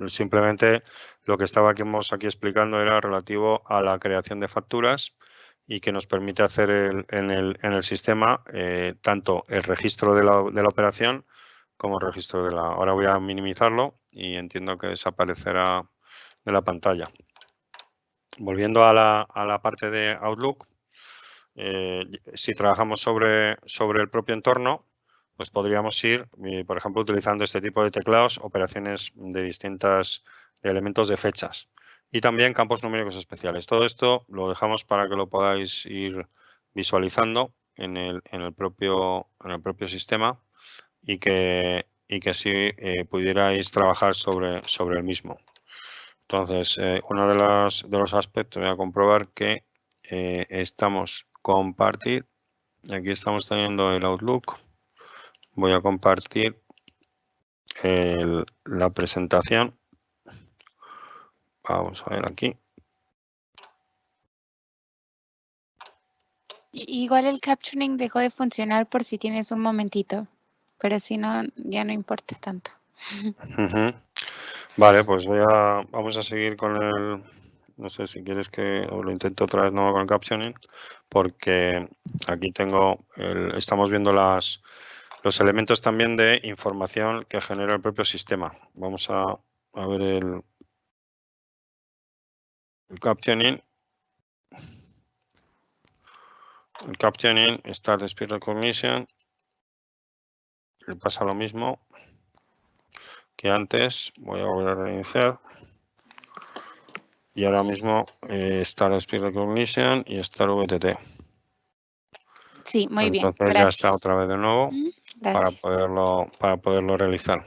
simplemente lo que estábamos aquí explicando era relativo a la creación de facturas y que nos permite hacer en el sistema tanto el registro de la operación como el registro de la... Ahora voy a minimizarlo y entiendo que desaparecerá de la pantalla. Volviendo a la parte de Outlook, si trabajamos sobre el propio entorno, pues podríamos ir, por ejemplo, utilizando este tipo de teclados, operaciones de distintos elementos de fechas y también campos numéricos especiales. Todo esto lo dejamos para que lo podáis ir visualizando en el propio sistema y que así pudierais trabajar sobre el mismo. Entonces, uno de los aspectos, voy a comprobar que estamos compartir. Aquí estamos teniendo el Outlook. Voy a compartir la presentación. Vamos a ver aquí.
Igual el captioning dejó de funcionar por si tienes un momentito, pero si no, ya no importa tanto.
Vale, pues vamos a seguir con el... No sé si quieres que lo intente otra vez nuevo con el captioning, porque aquí estamos viendo los elementos también de información que genera el propio sistema. Vamos a ver el captioning. El captioning, Start Speed Recognition, le pasa lo mismo que antes. Voy a volver a reiniciar. Y ahora mismo Start Speed Recognition y Start VTT.
Sí, muy bien.
Entonces
Gracias.
ya está otra vez de nuevo para poderlo realizar.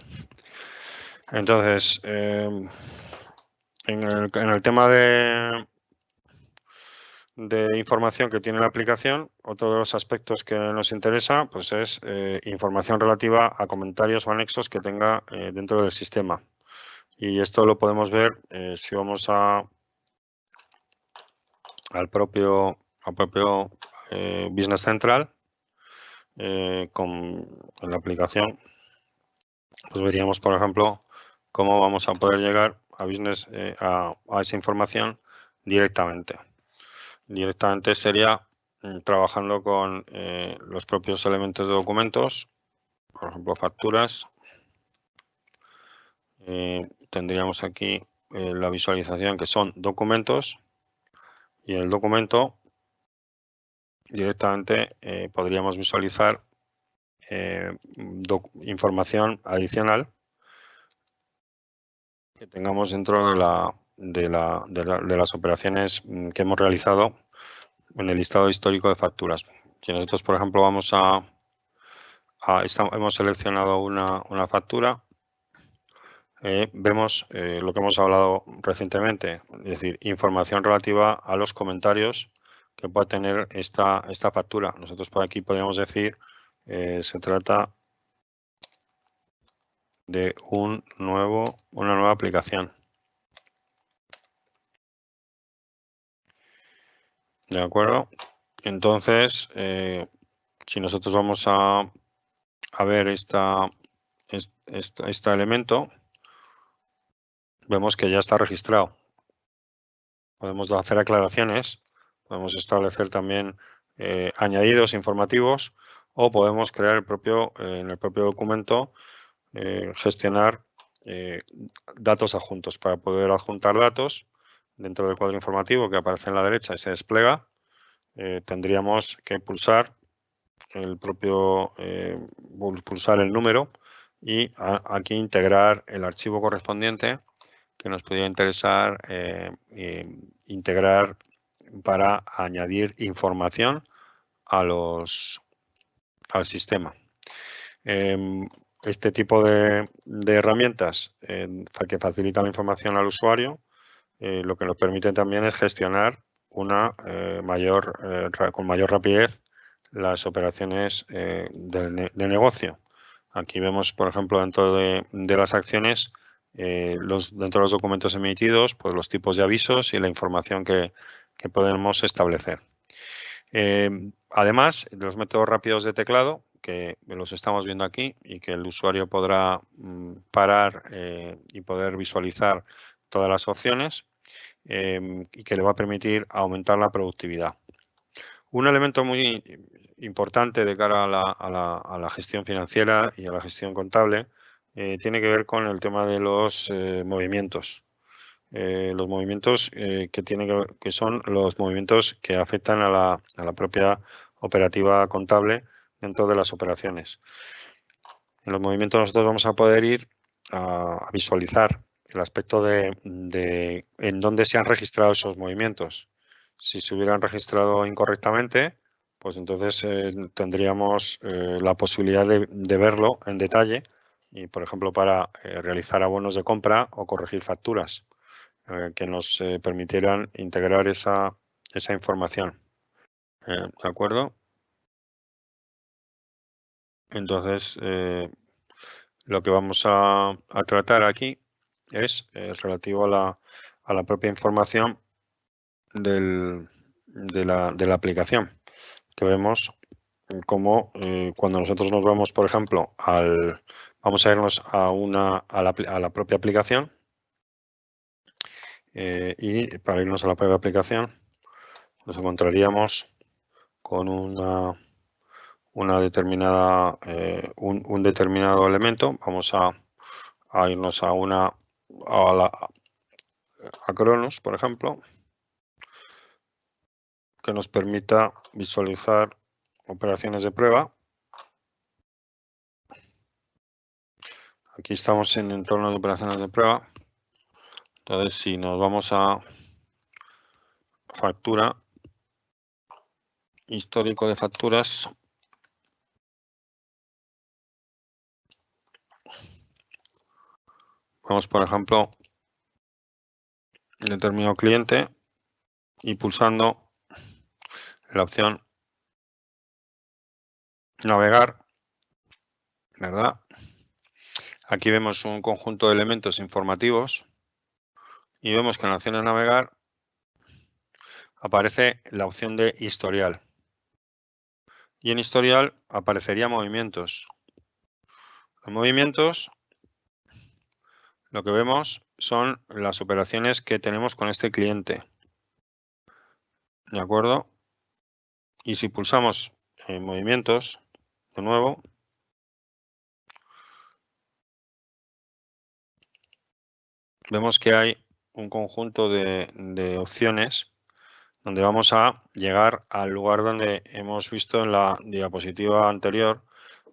Entonces, en el tema de información que tiene la aplicación, otro de los aspectos que nos interesa pues es información relativa a comentarios o anexos que tenga dentro del sistema. Y esto lo podemos ver si vamos al propio Business Central en la aplicación. Pues veríamos, por ejemplo, cómo vamos a poder llegar a esa información directamente. Directamente sería trabajando con los propios elementos de documentos, por ejemplo, facturas. Tendríamos aquí la visualización que son documentos, y en el documento directamente podríamos visualizar información adicional que tengamos dentro de las operaciones que hemos realizado en el listado histórico de facturas. Si nosotros, por ejemplo, hemos seleccionado una factura, vemos lo que hemos hablado recientemente, es decir, información relativa a los comentarios que pueda tener esta factura. Nosotros por aquí podríamos decir, se trata de una nueva aplicación. ¿De acuerdo? Entonces, si nosotros vamos a ver este elemento, vemos que ya está registrado. Podemos hacer aclaraciones, podemos establecer también añadidos informativos, o podemos crear en el propio documento, gestionar datos adjuntos para poder adjuntar datos dentro del cuadro informativo que aparece en la derecha y se despliega. Tendríamos que pulsar pulsar el número y aquí integrar el archivo correspondiente que nos podría interesar integrar para añadir información al sistema. Este tipo de herramientas que facilitan la información al usuario, lo que nos permite también es gestionar con mayor rapidez las operaciones de negocio. Aquí vemos, por ejemplo, dentro de las acciones, dentro de los documentos emitidos, pues los tipos de avisos y la información que podemos establecer. Además, los métodos rápidos de teclado, que los estamos viendo aquí y que el usuario podrá parar y poder visualizar todas las opciones, y que le va a permitir aumentar la productividad. Un elemento muy importante de cara a la gestión financiera y a la gestión contable tiene que ver con el tema de los movimientos. Los movimientos que son los movimientos que afectan a la propia operativa contable dentro de las operaciones. En los movimientos nosotros vamos a poder ir a visualizar el aspecto de en dónde se han registrado esos movimientos. Si se hubieran registrado incorrectamente, pues entonces tendríamos la posibilidad de verlo en detalle y, por ejemplo, para realizar abonos de compra o corregir facturas que nos permitieran integrar esa información. ¿De acuerdo? Entonces, lo que vamos a tratar aquí es relativo a la propia información de la aplicación, que vemos como cuando nosotros nos vamos, por ejemplo, vamos a irnos a la propia aplicación, y para irnos a la propia aplicación nos encontraríamos con una determinada un determinado elemento. Vamos a irnos a Cronos, por ejemplo, que nos permita visualizar operaciones de prueba. Aquí estamos en el entorno de operaciones de prueba. Entonces, si nos vamos a factura, histórico de facturas, vamos, por ejemplo, determinado cliente y pulsando la opción navegar, ¿verdad? Aquí vemos un conjunto de elementos informativos y vemos que en la opción de navegar aparece la opción de historial. Y en historial aparecería movimientos. En movimientos lo que vemos son las operaciones que tenemos con este cliente. ¿De acuerdo? Y si pulsamos movimientos, de nuevo, vemos que hay un conjunto de opciones donde vamos a llegar al lugar donde hemos visto en la diapositiva anterior,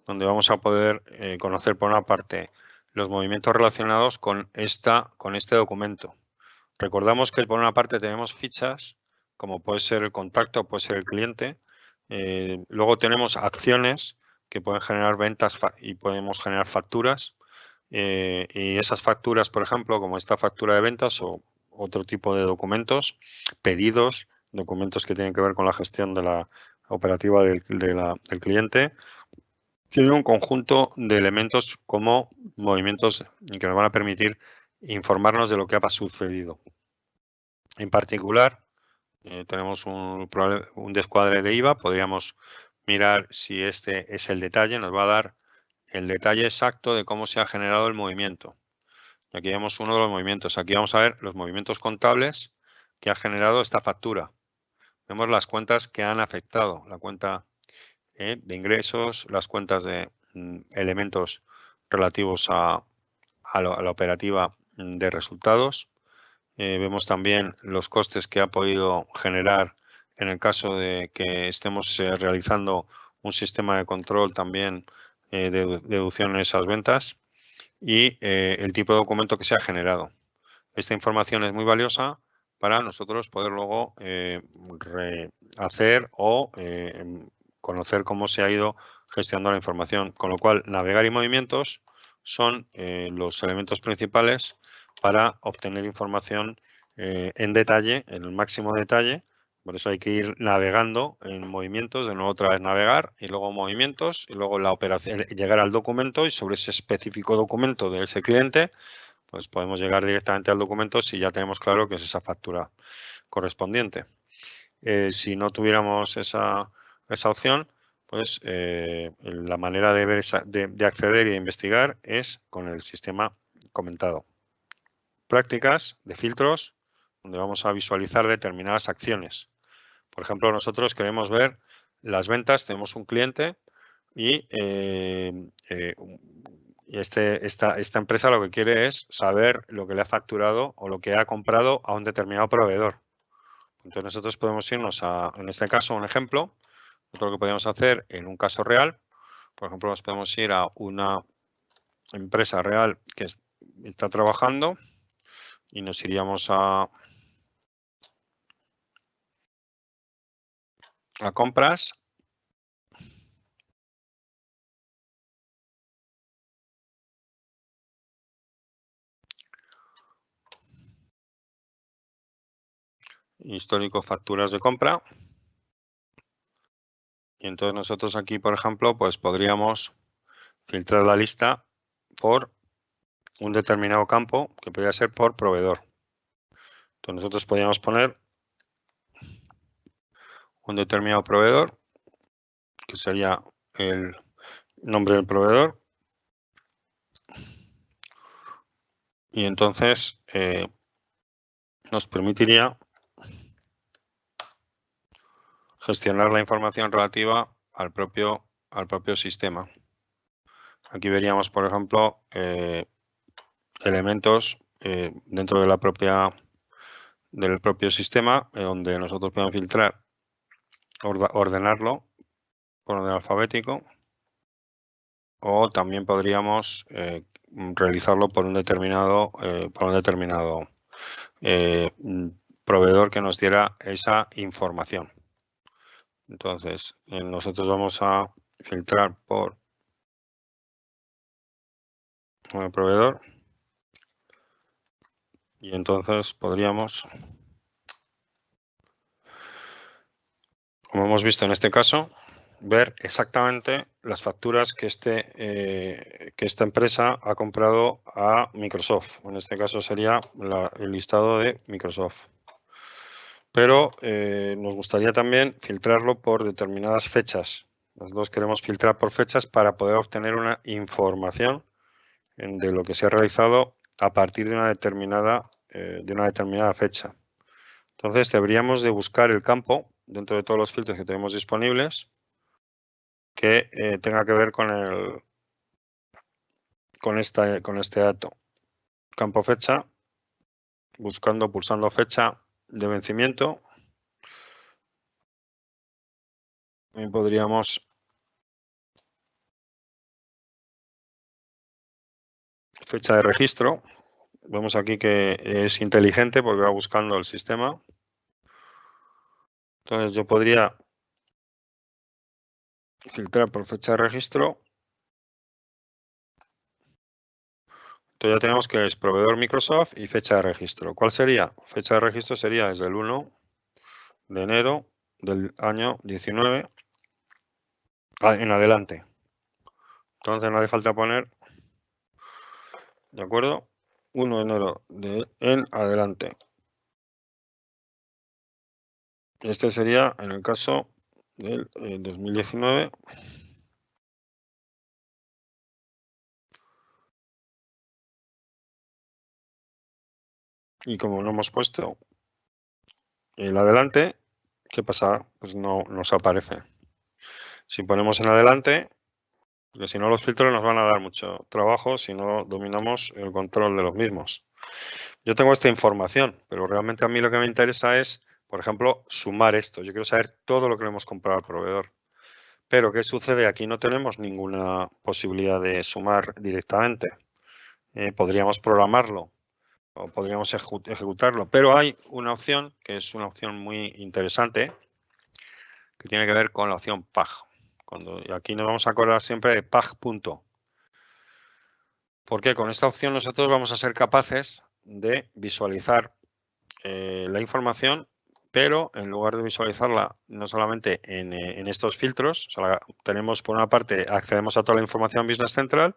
donde vamos a poder conocer por una parte los movimientos relacionados con este documento. Recordamos que por una parte tenemos fichas, como puede ser el contacto, puede ser el cliente. Luego tenemos acciones que pueden generar ventas y podemos generar facturas. Y esas facturas, por ejemplo, como esta factura de ventas o otro tipo de documentos, pedidos, documentos que tienen que ver con la gestión de la operativa del cliente, tienen un conjunto de elementos como movimientos que nos van a permitir informarnos de lo que ha sucedido. En particular, tenemos un descuadre de IVA, podríamos mirar si este es el detalle, nos va a dar el detalle exacto de cómo se ha generado el movimiento. Y aquí vemos uno de los movimientos. Aquí vamos a ver los movimientos contables que ha generado esta factura. Vemos las cuentas que han afectado, la cuenta de ingresos, las cuentas de elementos relativos a la operativa de resultados. Vemos también los costes que ha podido generar en el caso de que estemos realizando un sistema de control también de deducción en esas ventas y el tipo de documento que se ha generado. Esta información es muy valiosa para nosotros poder luego hacer o conocer cómo se ha ido gestionando la información. Con lo cual, navegar y movimientos son los elementos principales para obtener información en detalle, en el máximo detalle. Por eso hay que ir navegando en movimientos, de nuevo otra vez navegar y luego movimientos y luego la operación, llegar al documento y sobre ese específico documento de ese cliente, pues podemos llegar directamente al documento si ya tenemos claro que es esa factura correspondiente. Si no tuviéramos esa opción, pues la manera de ver de acceder y de investigar es con el sistema comentado. Prácticas de filtros, donde vamos a visualizar determinadas acciones. Por ejemplo, nosotros queremos ver las ventas, tenemos un cliente y esta empresa lo que quiere es saber lo que le ha facturado o lo que ha comprado a un determinado proveedor. Entonces nosotros podemos irnos en este caso, un ejemplo, lo que podemos hacer en un caso real. Por ejemplo, nos podemos ir a una empresa real que está trabajando y nos iríamos a compras. Histórico facturas de compra. Y entonces nosotros aquí, por ejemplo, pues podríamos filtrar la lista por un determinado campo que podría ser por proveedor. Entonces nosotros podríamos poner un determinado proveedor, que sería el nombre del proveedor. Y entonces nos permitiría gestionar la información relativa al propio sistema. Aquí veríamos, por ejemplo, elementos dentro de del propio sistema donde nosotros podemos filtrar, ordenarlo por orden alfabético, o también podríamos realizarlo por un determinado proveedor que nos diera esa información. Entonces, nosotros vamos a filtrar por un proveedor y entonces podríamos, como hemos visto en este caso, ver exactamente las facturas que esta empresa ha comprado a Microsoft. En este caso sería el listado de Microsoft. Pero nos gustaría también filtrarlo por determinadas fechas. Nosotros queremos filtrar por fechas para poder obtener una información de lo que se ha realizado a partir de una determinada fecha. Entonces deberíamos de buscar el campo dentro de todos los filtros que tenemos disponibles que tenga que ver con este dato. Campo fecha, pulsando fecha de vencimiento. También podríamos fecha de registro. Vemos aquí que es inteligente porque va buscando el sistema. Entonces yo podría filtrar por fecha de registro. Entonces ya tenemos que es proveedor Microsoft y fecha de registro. ¿Cuál sería? Fecha de registro sería desde el 1 de enero del año 19 en adelante. Entonces no hace falta poner, ¿de acuerdo? 1 de enero en adelante. Este sería en el caso del 2019. Y como no hemos puesto el adelante, ¿qué pasa? Pues no nos aparece. Si ponemos en adelante, porque si no los filtros nos van a dar mucho trabajo si no dominamos el control de los mismos. Yo tengo esta información, pero realmente a mí lo que me interesa es, por ejemplo, sumar esto. Yo quiero saber todo lo que le hemos comprado al proveedor. Pero ¿qué sucede? Aquí no tenemos ninguna posibilidad de sumar directamente. Podríamos programarlo o podríamos ejecutarlo, pero hay una opción que es una opción muy interesante que tiene que ver con la opción PAG. Y aquí nos vamos a acordar siempre de PAG. Porque con esta opción nosotros vamos a ser capaces de visualizar la información, pero en lugar de visualizarla no solamente en estos filtros, o sea, tenemos por una parte, accedemos a toda la información Business Central,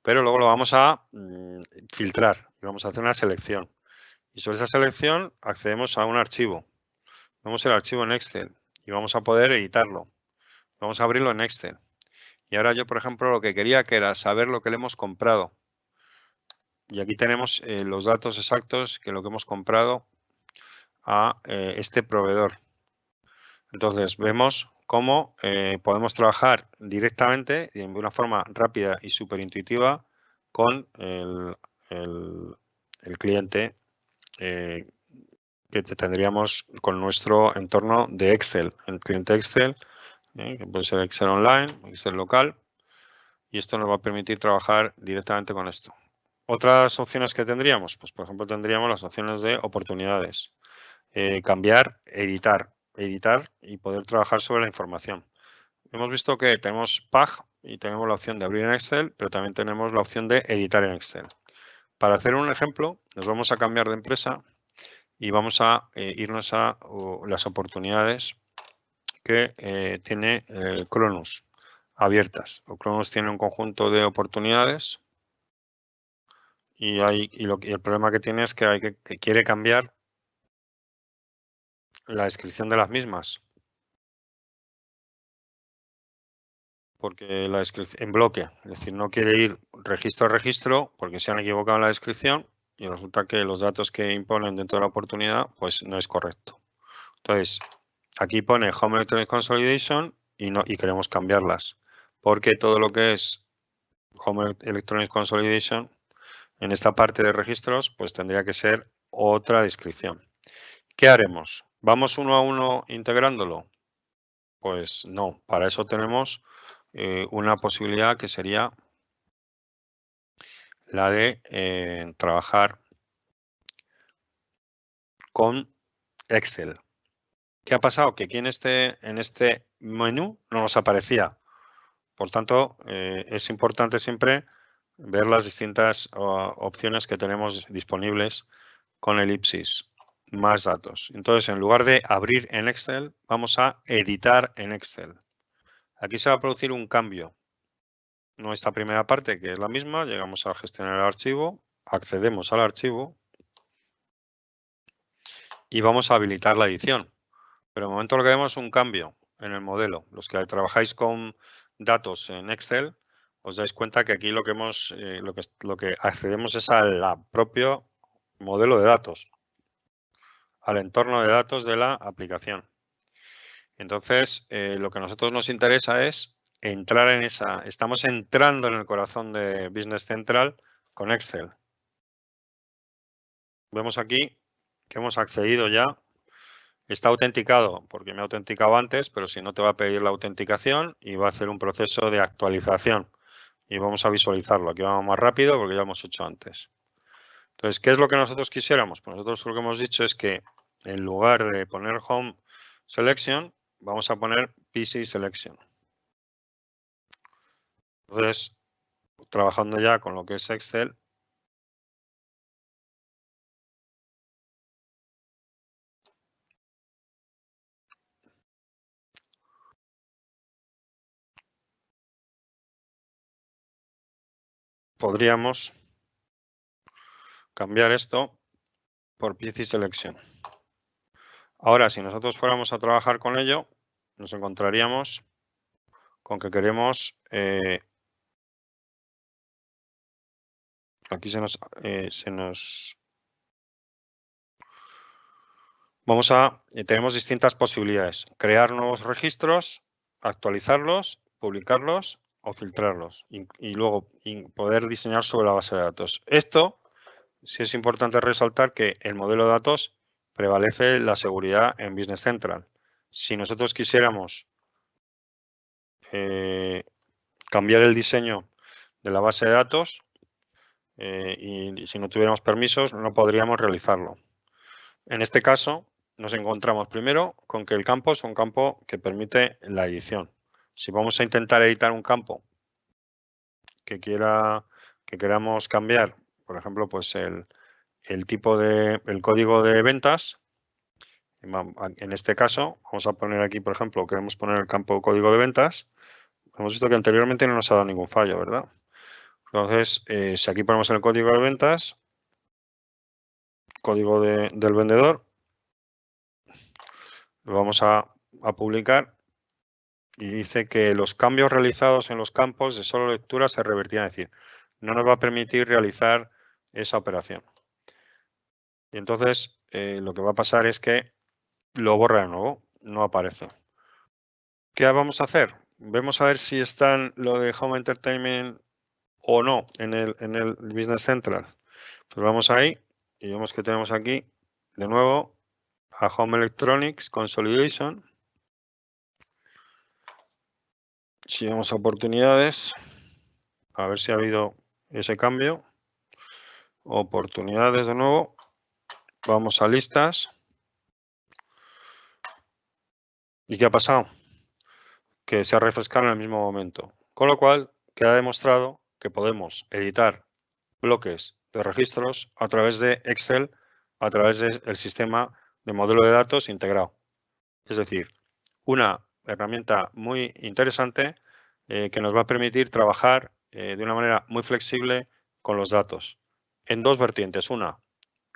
pero luego lo vamos a filtrar y vamos a hacer una selección. Y sobre esa selección accedemos a un archivo. Vemos el archivo en Excel y vamos a poder editarlo. Vamos a abrirlo en Excel. Y ahora yo, por ejemplo, lo que quería que era saber lo que le hemos comprado. Y aquí tenemos los datos exactos que lo que hemos comprado a este proveedor. Entonces vemos cómo podemos trabajar directamente y de una forma rápida y súper intuitiva con el cliente que tendríamos con nuestro entorno de Excel, el cliente Excel, que puede ser Excel Online, Excel local, y esto nos va a permitir trabajar directamente con esto. Otras opciones que tendríamos, pues por ejemplo tendríamos las opciones de oportunidades, cambiar, editar y poder trabajar sobre la información. Hemos visto que tenemos PAG y tenemos la opción de abrir en Excel, pero también tenemos la opción de editar en Excel. Para hacer un ejemplo, nos vamos a cambiar de empresa y vamos a irnos a las oportunidades que tiene Cronus abiertas. Cronus tiene un conjunto de oportunidades y el problema que tiene es que quiere cambiar la descripción de las mismas. Porque la descripción en bloque, es decir, no quiere ir registro a registro porque se han equivocado en la descripción y resulta que los datos que imponen dentro de la oportunidad pues no es correcto. Entonces, aquí pone Home Electronic Consolidation y queremos cambiarlas porque todo lo que es Home Electronic Consolidation en esta parte de registros pues tendría que ser otra descripción. ¿Qué haremos? ¿Vamos uno a uno integrándolo? Pues no, para eso tenemos una posibilidad que sería la de trabajar con Excel. ¿Qué ha pasado? Que aquí en este menú no nos aparecía. Por tanto, es importante siempre ver las distintas opciones que tenemos disponibles con Ellipsis, más datos. Entonces, en lugar de abrir en Excel, vamos a editar en Excel. Aquí se va a producir un cambio. Nuestra primera parte, que es la misma, llegamos a gestionar el archivo, accedemos al archivo y vamos a habilitar la edición. Pero de momento lo que vemos es un cambio en el modelo. Los que trabajáis con datos en Excel, os dais cuenta que aquí lo que accedemos es al propio modelo de datos. al entorno de datos de la aplicación. Entonces, lo que a nosotros nos interesa es entrar en esa, estamos entrando en el corazón de Business Central con Excel. Vemos aquí que hemos accedido ya. Está autenticado porque me he autenticado antes, pero si no te va a pedir la autenticación y va a hacer un proceso de actualización. Y vamos a visualizarlo. Aquí vamos más rápido porque ya hemos hecho antes. Entonces, ¿qué es lo que nosotros quisiéramos? Pues nosotros lo que hemos dicho es que en lugar de poner Home Selection, vamos a poner PC Selection. Entonces, trabajando ya con lo que es Excel, podríamos cambiar esto por PC Selection. Ahora, si nosotros fuéramos a trabajar con ello, nos encontraríamos con que queremos, aquí tenemos distintas posibilidades. Crear nuevos registros, actualizarlos, publicarlos o filtrarlos y luego poder diseñar sobre la base de datos. Esto, sí es importante resaltar que el modelo de datos prevalece la seguridad en Business Central. Si nosotros quisiéramos cambiar el diseño de la base de datos y si no tuviéramos permisos no podríamos realizarlo. En este caso nos encontramos primero con que el campo es un campo que permite la edición. Si vamos a intentar editar un campo que queramos cambiar, por ejemplo, pues el código de ventas, en este caso vamos a poner aquí, por ejemplo, queremos poner el campo código de ventas. Hemos visto que anteriormente no nos ha dado ningún fallo, ¿verdad? Entonces, si aquí ponemos el código de ventas, código del vendedor, lo vamos a publicar y dice que los cambios realizados en los campos de solo lectura se revertirán, es decir, no nos va a permitir realizar esa operación. Y entonces, lo que va a pasar es que lo borra de nuevo, no aparece. ¿Qué vamos a hacer? Vemos a ver si están lo de Home Entertainment o no en el Business Central. Pues vamos ahí y vemos que tenemos aquí de nuevo a Home Electronics Consolidation. Si vamos a oportunidades, a ver si ha habido ese cambio. Oportunidades de nuevo. Vamos a listas. ¿Y qué ha pasado? Que se ha refrescado en el mismo momento. Con lo cual, queda demostrado que podemos editar bloques de registros a través de Excel, a través del sistema de modelo de datos integrado. Es decir, una herramienta muy interesante que nos va a permitir trabajar de una manera muy flexible con los datos. En dos vertientes. Una,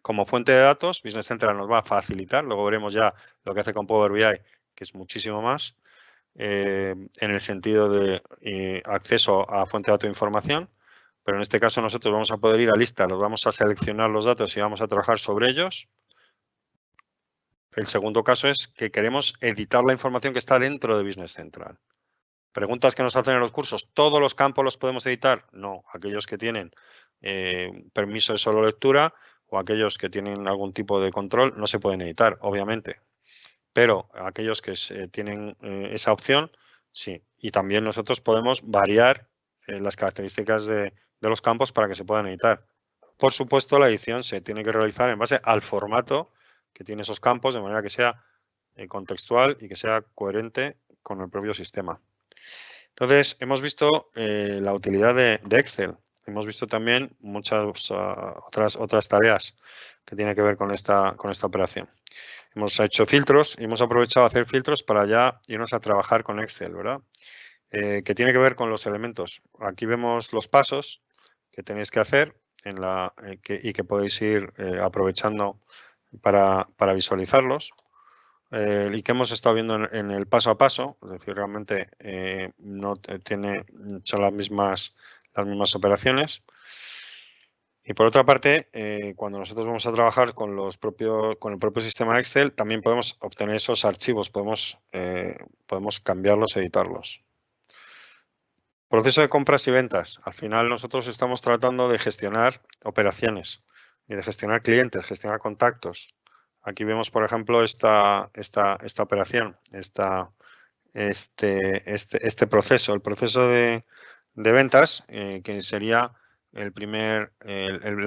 como fuente de datos, Business Central nos va a facilitar. Luego veremos ya lo que hace con Power BI, que es muchísimo más, en el sentido de acceso a fuente de datos de información. Pero en este caso nosotros vamos a poder ir a lista, los vamos a seleccionar los datos y vamos a trabajar sobre ellos. El segundo caso es que queremos editar la información que está dentro de Business Central. Preguntas que nos hacen en los cursos, ¿todos los campos los podemos editar? No, aquellos que tienen permiso de solo lectura o aquellos que tienen algún tipo de control no se pueden editar, obviamente. Pero aquellos que tienen esa opción, sí. Y también nosotros podemos variar las características de los campos para que se puedan editar. Por supuesto, la edición se tiene que realizar en base al formato que tiene esos campos, de manera que sea contextual y que sea coherente con el propio sistema. Entonces, hemos visto la utilidad de Excel. Hemos visto también muchas otras tareas que tienen que ver con esta operación. Hemos hecho filtros y hemos aprovechado a hacer filtros para ya irnos a trabajar con Excel, ¿verdad? Que tiene que ver con los elementos. Aquí vemos los pasos que tenéis que hacer y que podéis ir aprovechando para visualizarlos. Y que hemos estado viendo en el paso a paso, es decir, realmente son las mismas operaciones. Y por otra parte, cuando nosotros vamos a trabajar con el propio sistema Excel, también podemos obtener esos archivos, podemos cambiarlos, editarlos. Proceso de compras y ventas. Al final nosotros estamos tratando de gestionar operaciones y de gestionar clientes, gestionar contactos. Aquí vemos, por ejemplo, esta operación, este proceso, el proceso de ventas, que sería la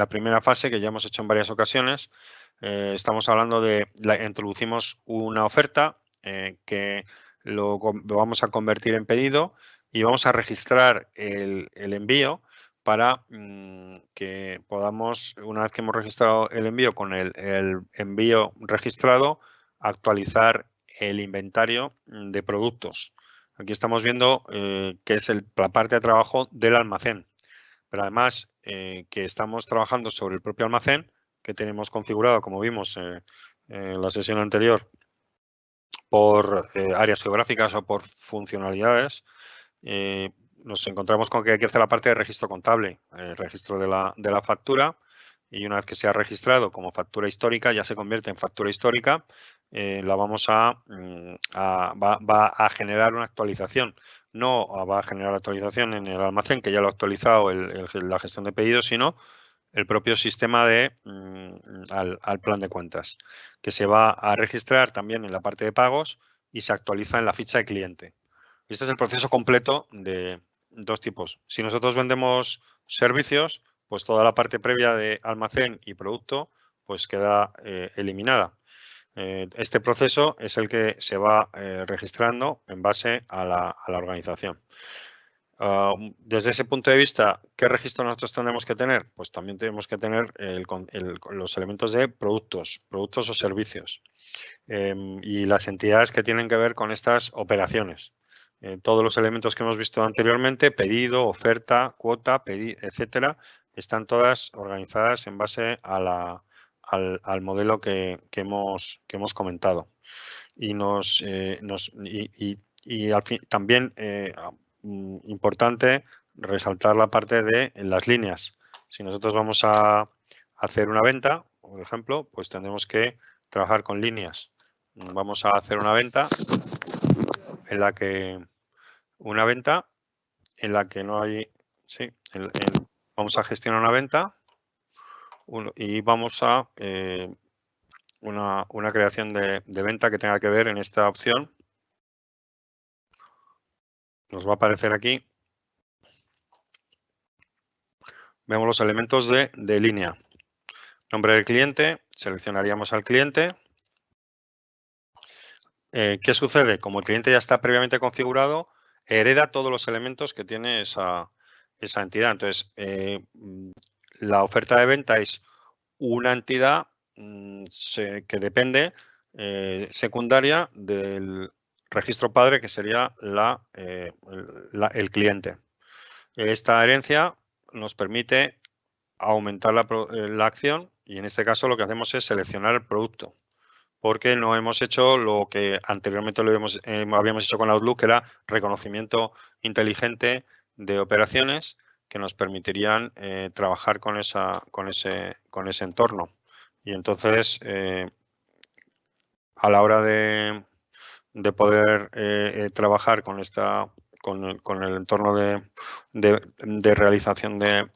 primera fase que ya hemos hecho en varias ocasiones. Estamos hablando introducimos una oferta que lo vamos a convertir en pedido y vamos a registrar el envío para que podamos, una vez que hemos registrado el envío con el envío registrado, actualizar el inventario de productos. Aquí estamos viendo que es la parte de trabajo del almacén, pero además que estamos trabajando sobre el propio almacén que tenemos configurado, como vimos en la sesión anterior, por áreas geográficas o por funcionalidades. Nos encontramos con que hay que hacer la parte de registro contable, el registro de la factura, y una vez que se ha registrado como factura histórica, ya se convierte en factura histórica, va a generar una actualización. No va a generar actualización en el almacén, que ya lo ha actualizado la gestión de pedidos, sino el propio sistema al plan de cuentas, que se va a registrar también en la parte de pagos y se actualiza en la ficha de cliente. Este es el proceso completo de dos tipos. Si nosotros vendemos servicios, pues toda la parte previa de almacén y producto pues queda eliminada. Este proceso es el que se va registrando en base a la organización. Desde ese punto de vista, ¿qué registro nosotros tendremos que tener? Pues también tenemos que tener los elementos de productos o servicios y las entidades que tienen que ver con estas operaciones. Todos los elementos que hemos visto anteriormente, pedido, oferta, cuota, etcétera, están todas organizadas en base a al modelo que hemos comentado. Y al fin, también importante resaltar la parte de las líneas. Si nosotros vamos a hacer una venta, por ejemplo, pues tendremos que trabajar con líneas. Vamos a hacer una venta en la que no hay, sí, vamos a gestionar una venta y vamos a una creación de venta que tenga que ver en esta opción. Nos va a aparecer aquí. Vemos los elementos de línea. Nombre del cliente, seleccionaríamos al cliente. ¿Qué sucede? Como el cliente ya está previamente configurado, hereda todos los elementos que tiene esa entidad. Entonces, la oferta de venta es una entidad que depende secundaria del registro padre, que sería el cliente. Esta herencia nos permite aumentar la acción y en este caso lo que hacemos es seleccionar el producto, porque no hemos hecho lo que anteriormente habíamos hecho con Outlook, que era reconocimiento inteligente de operaciones que nos permitirían trabajar con ese entorno. Y entonces, a la hora de poder trabajar con el entorno de realización de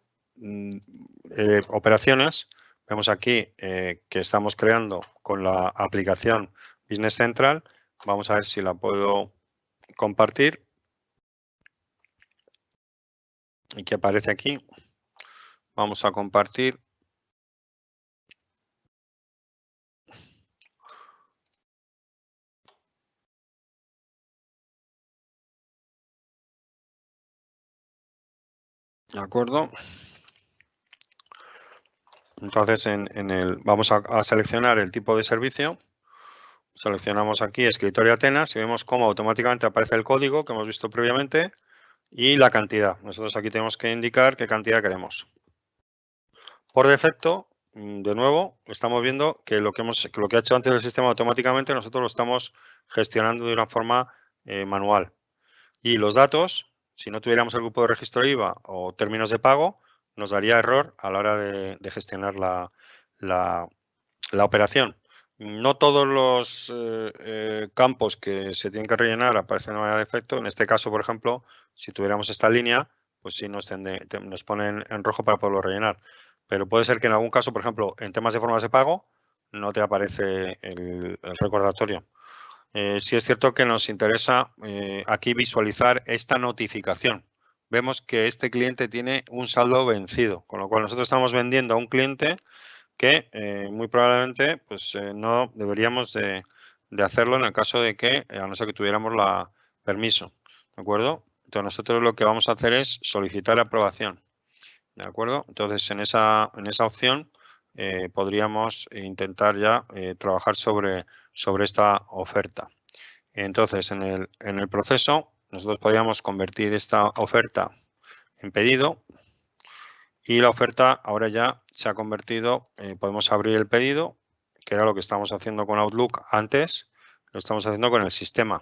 operaciones, vemos aquí que estamos creando con la aplicación Business Central. Vamos a ver si la puedo compartir. Y que aparece aquí. Vamos a compartir. De acuerdo. Entonces, vamos a seleccionar el tipo de servicio. Seleccionamos aquí escritorio Atenas y vemos cómo automáticamente aparece el código que hemos visto previamente y la cantidad. Nosotros aquí tenemos que indicar qué cantidad queremos. Por defecto, de nuevo, estamos viendo que lo que ha hecho antes el sistema automáticamente, nosotros lo estamos gestionando de una forma manual. Y los datos, si no tuviéramos el grupo de registro IVA o términos de pago, nos daría error a la hora de gestionar la operación. No todos los campos que se tienen que rellenar aparecen de manera de defecto. En este caso, por ejemplo, si tuviéramos esta línea, pues sí nos ponen en rojo para poderlo rellenar. Pero puede ser que en algún caso, por ejemplo, en temas de formas de pago, no te aparece el recordatorio. Sí es cierto que nos interesa aquí visualizar esta notificación. Vemos que este cliente tiene un saldo vencido, con lo cual nosotros estamos vendiendo a un cliente que muy probablemente pues, no deberíamos de hacerlo en el caso de que, a no ser que tuviéramos permiso, ¿de acuerdo? Entonces nosotros lo que vamos a hacer es solicitar aprobación, ¿de acuerdo? Entonces en esa opción podríamos intentar ya trabajar sobre esta oferta. Entonces en el proceso nosotros podríamos convertir esta oferta en pedido. Y la oferta ahora ya se ha convertido, podemos abrir el pedido, que era lo que estábamos haciendo con Outlook antes, lo estamos haciendo con el sistema,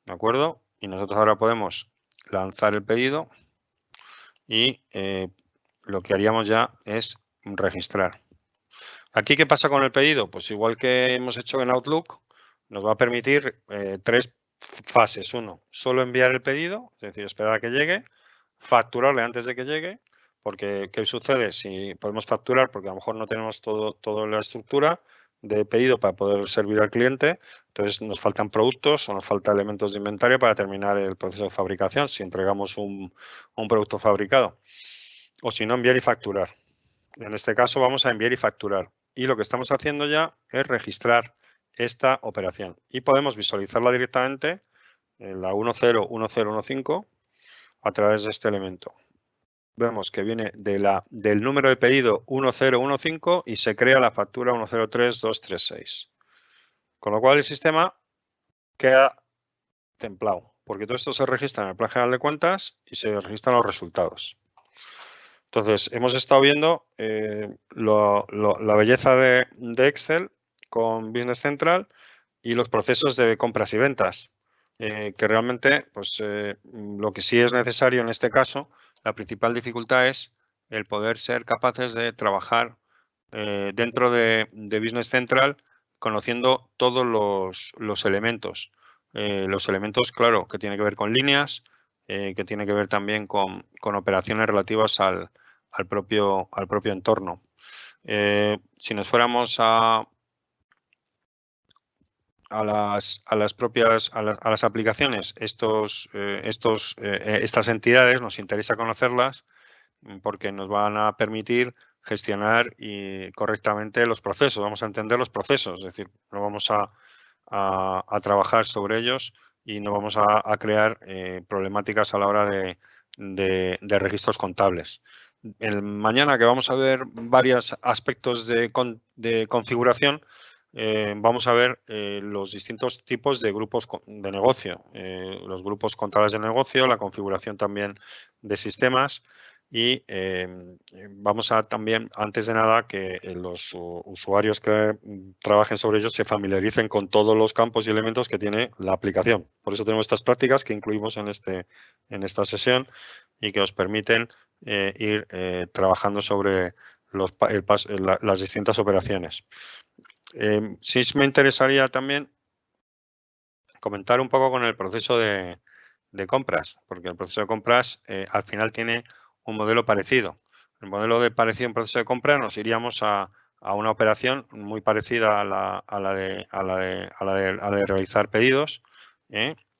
¿de acuerdo? Y nosotros ahora podemos lanzar el pedido y lo que haríamos ya es registrar. ¿Aquí qué pasa con el pedido? Pues igual que hemos hecho en Outlook, nos va a permitir 3 fases. Uno, solo enviar el pedido, es decir, esperar a que llegue, facturarle antes de que llegue, porque ¿qué sucede? Si podemos facturar, porque a lo mejor no tenemos toda la estructura de pedido para poder servir al cliente, entonces nos faltan productos o nos faltan elementos de inventario para terminar el proceso de fabricación, si entregamos un producto fabricado. O si no, enviar y facturar. En este caso vamos a enviar y facturar. Y lo que estamos haciendo ya es registrar esta operación. Y podemos visualizarla directamente en la 101015 a través de este elemento. Vemos que viene del número de pedido 1015 y se crea la factura 103236. Con lo cual el sistema queda templado, porque todo esto se registra en el plan general de cuentas y se registran los resultados. Entonces, hemos estado viendo la belleza de Excel con Business Central y los procesos de compras y ventas, que realmente, pues, lo que sí es necesario en este caso, la principal dificultad es el poder ser capaces de trabajar dentro de Business Central conociendo todos los elementos. Los elementos, claro, que tiene que ver con líneas, que tiene que ver también con operaciones relativas al propio entorno. Si nos fuéramos a las aplicaciones, estas entidades nos interesa conocerlas porque nos van a permitir gestionar correctamente los procesos. Vamos a entender los procesos, es decir, no vamos a trabajar sobre ellos y no vamos a crear problemáticas a la hora de registros contables. Mañana que vamos a ver varios aspectos de configuración, vamos a ver los distintos tipos de grupos de negocio, los grupos contables de negocio, la configuración también de sistemas y vamos a también, antes de nada, que los usuarios que trabajen sobre ellos se familiaricen con todos los campos y elementos que tiene la aplicación. Por eso tenemos estas prácticas que incluimos en esta sesión y que os permiten ir trabajando sobre las distintas operaciones. Sí me interesaría también comentar un poco con el proceso de compras, porque el proceso de compras al final tiene un modelo parecido. El modelo de parecido en proceso de compra nos iríamos a una operación muy parecida a la de realizar pedidos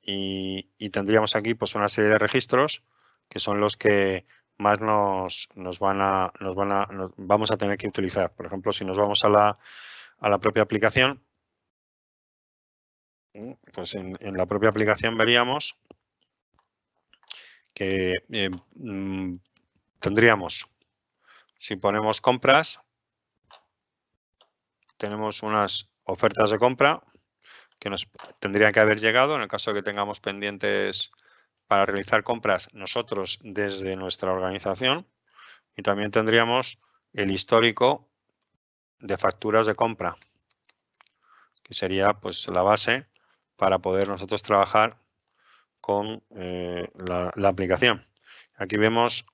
y tendríamos aquí pues una serie de registros que son los que más vamos a tener que utilizar. Por ejemplo, si nos vamos a la propia aplicación, pues en la propia aplicación veríamos que tendríamos, si ponemos compras, tenemos unas ofertas de compra que nos tendrían que haber llegado en el caso de que tengamos pendientes para realizar compras nosotros desde nuestra organización y también tendríamos el histórico de facturas de compra, que sería pues la base para poder nosotros trabajar con la aplicación. Aquí vemos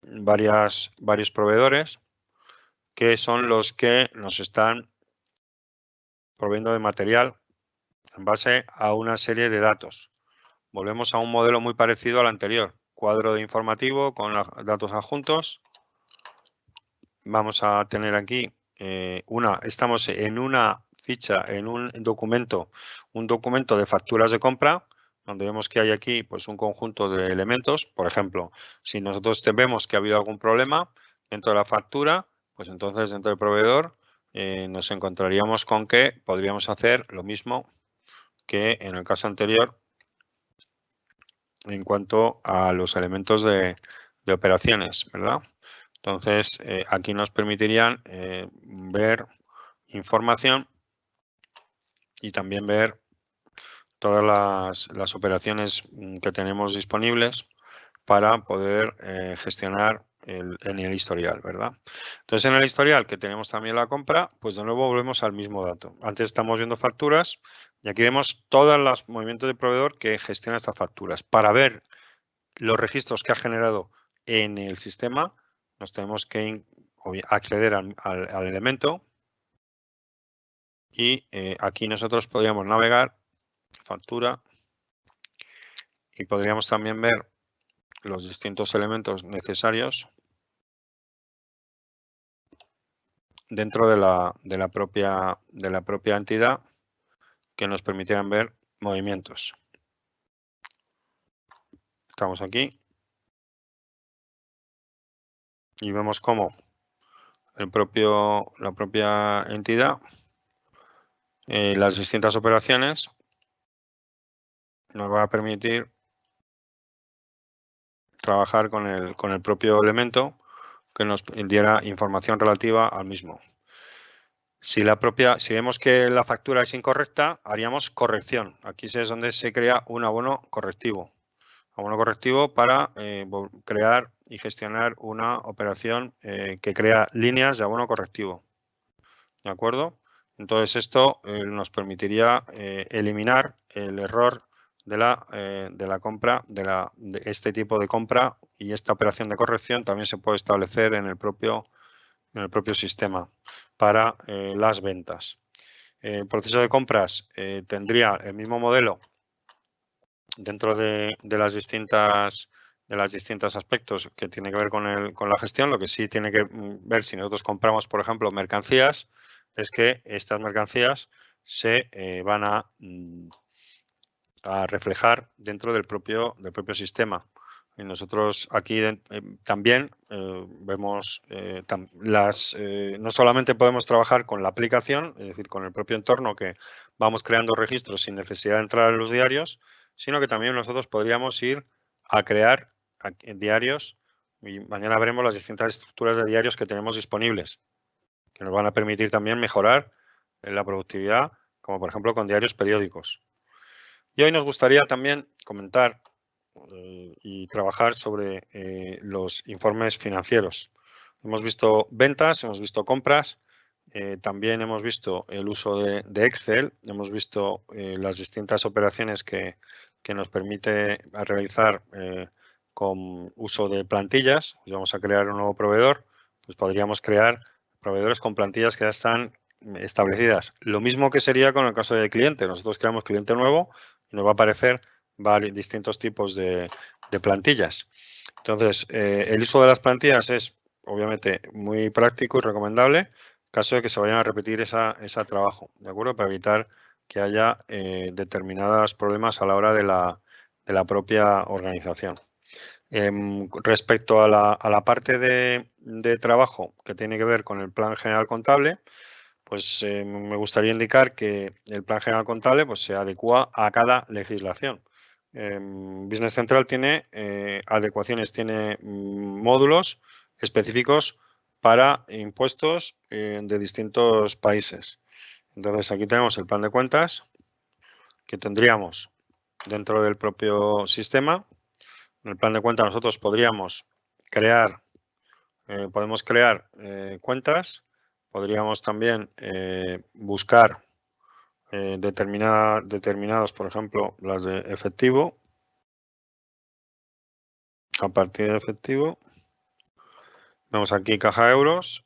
varios proveedores que son los que nos están proveyendo de material en base a una serie de datos. Volvemos a un modelo muy parecido al anterior. Cuadro de informativo con datos adjuntos. Vamos a tener aquí estamos en una ficha, en un documento de facturas de compra, donde vemos que hay aquí pues un conjunto de elementos. Por ejemplo, si nosotros vemos que ha habido algún problema dentro de la factura, pues entonces dentro del proveedor nos encontraríamos con que podríamos hacer lo mismo que en el caso anterior en cuanto a los elementos de operaciones, ¿verdad? Entonces, aquí nos permitirían ver información y también ver todas las operaciones que tenemos disponibles para poder gestionar en el historial, ¿verdad? Entonces, en el historial que tenemos también la compra, pues de nuevo volvemos al mismo dato. Antes estamos viendo facturas y aquí vemos todos los movimientos del proveedor que gestiona estas facturas. Para ver los registros que ha generado en el sistema, nos tenemos que acceder al elemento y aquí nosotros podríamos navegar factura y podríamos también ver los distintos elementos necesarios dentro de la propia entidad que nos permitieran ver movimientos. Estamos aquí y vemos cómo la propia entidad, las distintas operaciones nos va a permitir trabajar con el propio elemento que nos diera información relativa al mismo. Si vemos que la factura es incorrecta, haríamos corrección. Aquí es donde se crea un abono correctivo. Abono correctivo para crear y gestionar una operación que crea líneas de abono correctivo. ¿De acuerdo? Entonces esto nos permitiría eliminar el error de la compra, de este tipo de compra, y esta operación de corrección también se puede establecer en el propio sistema para las ventas. El proceso de compras tendría el mismo modelo dentro de las distintas aspectos que tiene que ver con la gestión. Lo que sí tiene que ver, si nosotros compramos, por ejemplo, mercancías, es que estas mercancías se van a reflejar dentro del propio sistema. Y nosotros aquí también vemos no solamente podemos trabajar con la aplicación, es decir, con el propio entorno, que vamos creando registros sin necesidad de entrar en los diarios, sino que también nosotros podríamos ir a crear diarios, y mañana veremos las distintas estructuras de diarios que tenemos disponibles, que nos van a permitir también mejorar la productividad, como por ejemplo con diarios periódicos. Y hoy nos gustaría también comentar y trabajar sobre los informes financieros. Hemos visto ventas, hemos visto compras, también hemos visto el uso de Excel, hemos visto las distintas operaciones que nos permite realizar con uso de plantillas. Si vamos a crear un nuevo proveedor, pues podríamos crear proveedores con plantillas que ya están establecidas. Lo mismo que sería con el caso del cliente. Nosotros creamos cliente nuevo y nos va a aparecer distintos tipos de plantillas. Entonces, el uso de las plantillas es obviamente muy práctico y recomendable en caso de que se vayan a repetir ese trabajo, ¿de acuerdo? Para evitar que haya determinados problemas a la hora de la propia organización. Respecto a la parte de trabajo que tiene que ver con el plan general contable, pues me gustaría indicar que el plan general contable pues, se adecua a cada legislación. Business Central tiene adecuaciones, tiene módulos específicos para impuestos de distintos países. Entonces aquí tenemos el plan de cuentas que tendríamos dentro del propio sistema. En el plan de cuentas nosotros podemos crear cuentas, podríamos también buscar determinados, por ejemplo, las de efectivo, a partir de efectivo, Vemos aquí caja euros,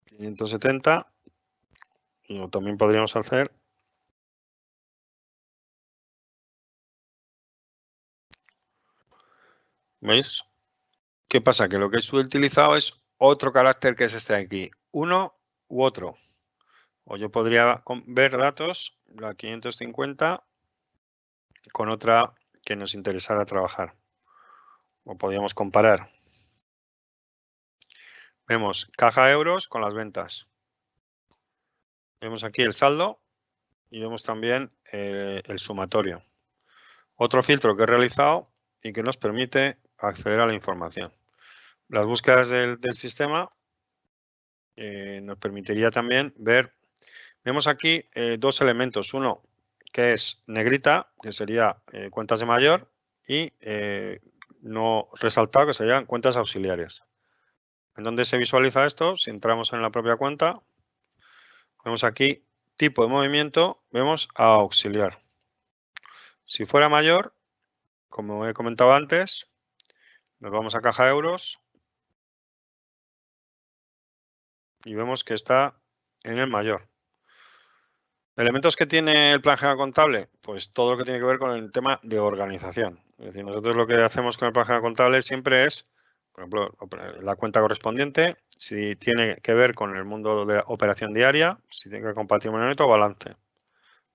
570. Y también podríamos hacer ¿veis? ¿Qué pasa? Que lo que he utilizado es otro carácter que es este de aquí, uno u otro. O yo podría ver datos, la 550, con otra que nos interesara trabajar. O podríamos comparar. Vemos caja euros con las ventas. Vemos aquí el saldo y vemos también el sumatorio. Otro filtro que he realizado y que nos permite acceder a la información. Las búsquedas del sistema nos permitiría también ver, vemos aquí dos elementos. Uno que es negrita, que sería cuentas de mayor, y no resaltado, que serían cuentas auxiliares. ¿En dónde se visualiza esto? Si entramos en la propia cuenta, vemos aquí tipo de movimiento, vemos a auxiliar. Si fuera mayor, como he comentado antes, nos vamos a caja euros y vemos que está en el mayor. ¿Elementos que tiene el plan general contable? Pues todo lo que tiene que ver con el tema de organización. Es decir, nosotros lo que hacemos con el plan general contable siempre es, por ejemplo, la cuenta correspondiente, si tiene que ver con el mundo de la operación diaria, si tiene que ver con patrimonio neto o balance. En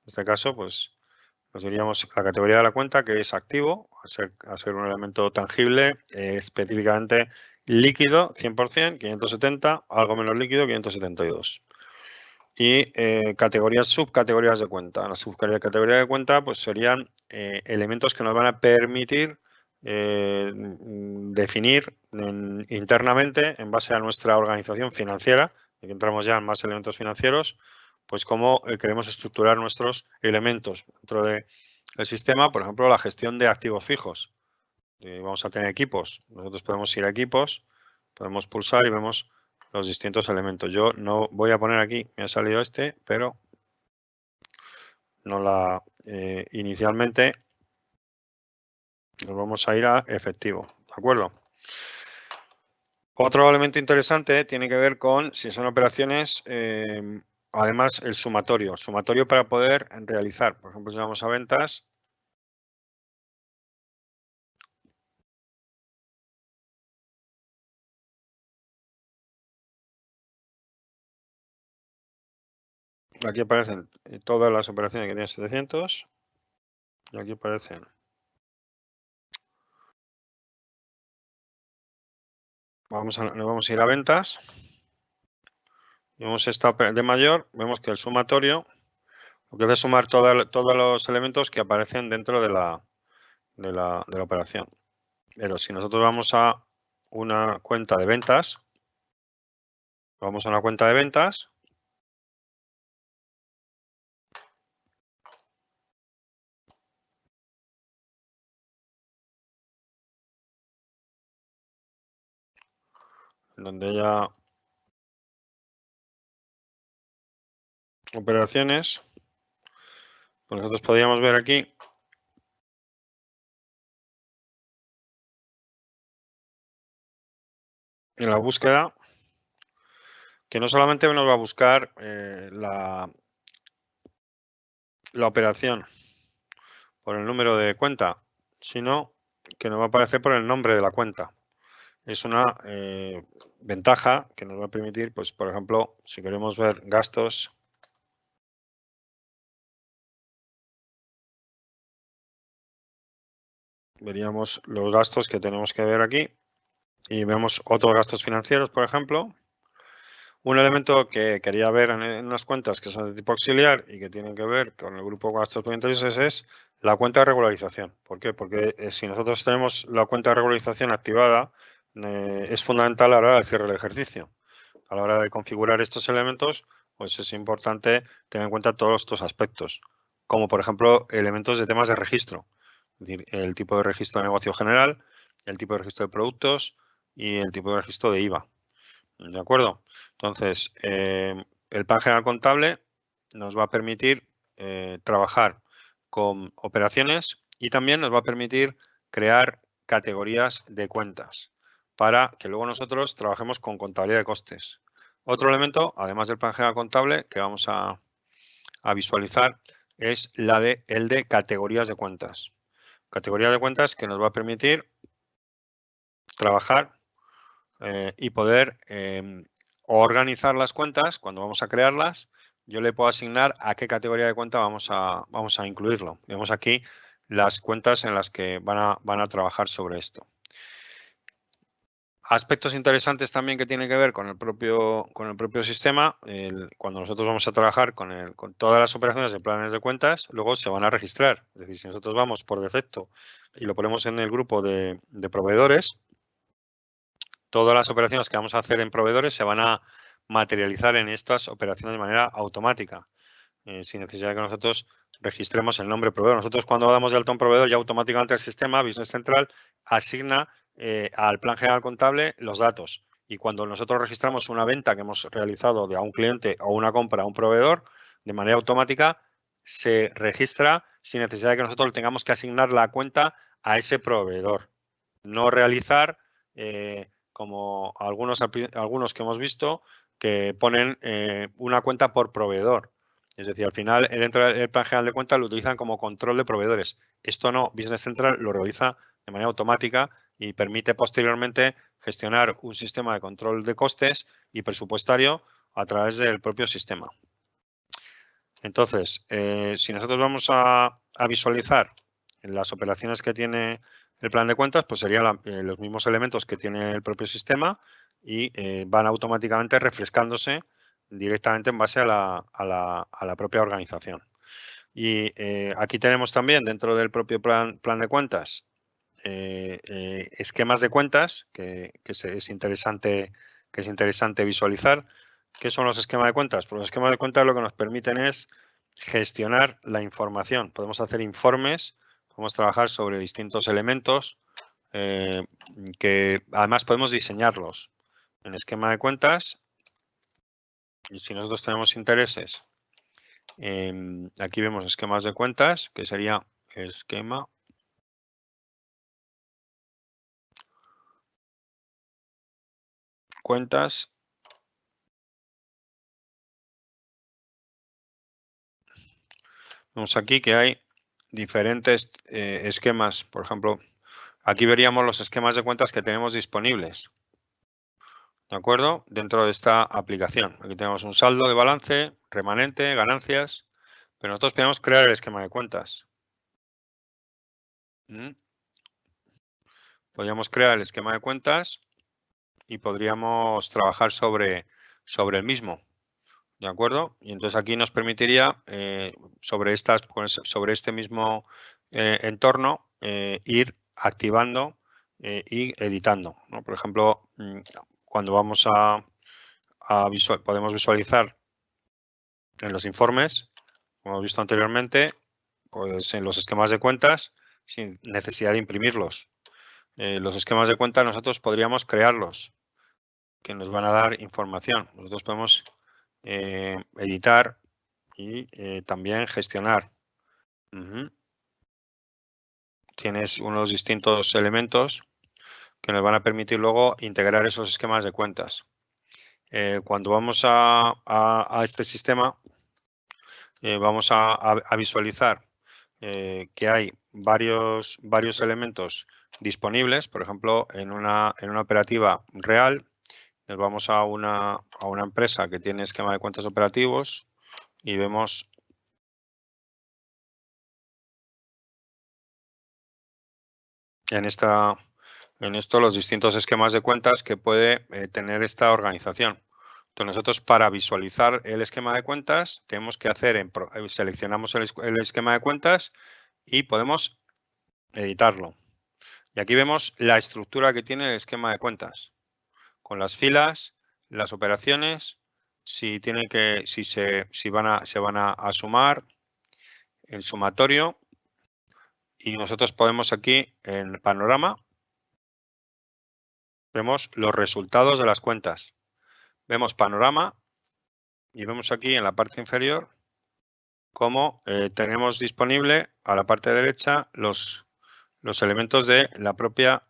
este caso, pues nos diríamos la categoría de la cuenta, que es activo, a ser un elemento tangible, específicamente líquido, 100%, 570, algo menos líquido, 572. Y categorías, subcategorías de cuenta. Las subcategorías de cuenta pues serían elementos que nos van a permitir definir internamente, en base a nuestra organización financiera, y que entramos ya en más elementos financieros, pues cómo queremos estructurar nuestros elementos dentro del sistema. Por ejemplo, la gestión de activos fijos. Vamos a tener equipos. Nosotros podemos ir a equipos, podemos pulsar y vemos los distintos elementos. Yo no voy a poner aquí, me ha salido este, pero no la inicialmente nos vamos a ir a efectivo, ¿de acuerdo? Otro elemento interesante tiene que ver con si son operaciones, además el sumatorio para poder realizar, por ejemplo, si vamos a ventas. Aquí aparecen todas las operaciones que tienen 700 y aquí aparecen nos vamos a ir a ventas. Vemos esta de mayor, vemos que el sumatorio lo que hace es sumar todos los elementos que aparecen dentro de la operación. Pero si nosotros vamos a una cuenta de ventas, vamos a una cuenta de ventas, donde haya operaciones, pues nosotros podríamos ver aquí en la búsqueda que no solamente nos va a buscar la operación por el número de cuenta, sino que nos va a aparecer por el nombre de la cuenta. Es una ventaja que nos va a permitir, pues, por ejemplo, si queremos ver gastos, veríamos los gastos que tenemos que ver aquí y vemos otros gastos financieros, por ejemplo. Un elemento que quería ver en unas cuentas que son de tipo auxiliar y que tienen que ver con el grupo gastos pendientes es la cuenta de regularización. ¿Por qué? Porque si nosotros tenemos la cuenta de regularización activada, es fundamental a la hora del cierre del ejercicio. A la hora de configurar estos elementos, pues es importante tener en cuenta todos estos aspectos, como por ejemplo elementos de temas de registro, es decir, el tipo de registro de negocio general, el tipo de registro de productos y el tipo de registro de IVA. ¿De acuerdo? Entonces, el plan general contable nos va a permitir trabajar con operaciones y también nos va a permitir crear categorías de cuentas. para que luego nosotros trabajemos con contabilidad de costes. Otro elemento, además del plan general contable, que vamos a visualizar es el de categorías de cuentas. Categoría de cuentas que nos va a permitir trabajar y poder organizar las cuentas. Cuando vamos a crearlas, yo le puedo asignar a qué categoría de cuenta vamos a incluirlo. Vemos aquí las cuentas en las que van a trabajar sobre esto. Aspectos interesantes también que tienen que ver con el propio sistema. Cuando nosotros vamos a trabajar con todas las operaciones de planes de cuentas, luego se van a registrar. Es decir, si nosotros vamos por defecto y lo ponemos en el grupo de proveedores, todas las operaciones que vamos a hacer en proveedores se van a materializar en estas operaciones de manera automática, sin necesidad de que nosotros registremos el nombre proveedor. Nosotros cuando damos de alta a un proveedor, ya automáticamente el sistema Business Central asigna al plan general contable los datos. Y cuando nosotros registramos una venta que hemos realizado de a un cliente o una compra a un proveedor, de manera automática se registra sin necesidad de que nosotros tengamos que asignar la cuenta a ese proveedor. No realizar, como algunos que hemos visto, que ponen una cuenta por proveedor. Es decir, al final, dentro del plan general de cuentas lo utilizan como control de proveedores. Esto no, Business Central lo realiza de manera automática y permite posteriormente gestionar un sistema de control de costes y presupuestario a través del propio sistema. Entonces, si nosotros vamos a visualizar las operaciones que tiene el plan de cuentas, pues serían los mismos elementos que tiene el propio sistema y van automáticamente refrescándose directamente en base a la propia organización. Y aquí tenemos también dentro del propio plan de cuentas esquemas de cuentas que es interesante visualizar. ¿Qué son los esquemas de cuentas? Pues los esquemas de cuentas lo que nos permiten es gestionar la información. Podemos hacer informes, podemos trabajar sobre distintos elementos que además podemos diseñarlos en esquema de cuentas. Y si nosotros tenemos intereses, aquí vemos esquemas de cuentas, que sería esquema cuentas. Vemos aquí que hay diferentes esquemas. Por ejemplo, aquí veríamos los esquemas de cuentas que tenemos disponibles. ¿De acuerdo? Dentro de esta aplicación. Aquí tenemos un saldo de balance, remanente, ganancias. Pero nosotros podemos crear el esquema de cuentas. Podríamos crear el esquema de cuentas y podríamos trabajar sobre el mismo. ¿De acuerdo? Y entonces aquí nos permitiría, sobre este mismo entorno, ir activando y editando, ¿no? Por ejemplo, cuando vamos podemos visualizar en los informes, como hemos visto anteriormente, pues en los esquemas de cuentas, sin necesidad de imprimirlos. Los esquemas de cuenta nosotros podríamos crearlos, que nos van a dar información. Nosotros podemos editar y también gestionar. Tienes unos distintos elementos que nos van a permitir luego integrar esos esquemas de cuentas. Cuando vamos a este sistema, vamos a visualizar que hay varios elementos disponibles. Por ejemplo, en una operativa real, nos vamos a una empresa que tiene esquema de cuentas operativos y vemos en esto los distintos esquemas de cuentas que puede tener esta organización. Entonces nosotros, para visualizar el esquema de cuentas, tenemos que hacer, seleccionamos el esquema de cuentas y podemos editarlo. Y aquí vemos la estructura que tiene el esquema de cuentas, con las filas, las operaciones, si se van a sumar, el sumatorio, y nosotros podemos aquí en panorama, vemos los resultados de las cuentas. Vemos panorama y vemos aquí en la parte inferior cómo tenemos disponible a la parte derecha los elementos de la propia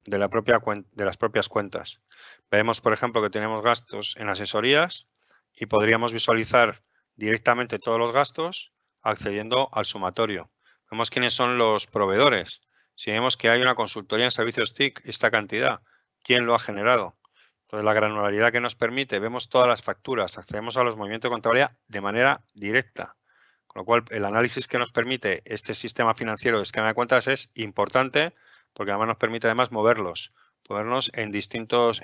de las propias cuentas. Vemos, por ejemplo, que tenemos gastos en asesorías y podríamos visualizar directamente todos los gastos accediendo al sumatorio. Vemos quiénes son los proveedores. Si vemos que hay una consultoría en servicios TIC, esta cantidad, ¿quién lo ha generado? Entonces, la granularidad que nos permite, vemos todas las facturas, accedemos a los movimientos de contabilidad de manera directa. Con lo cual, el análisis que nos permite este sistema financiero de esquema de cuentas es importante porque además nos permite además movernos en distintos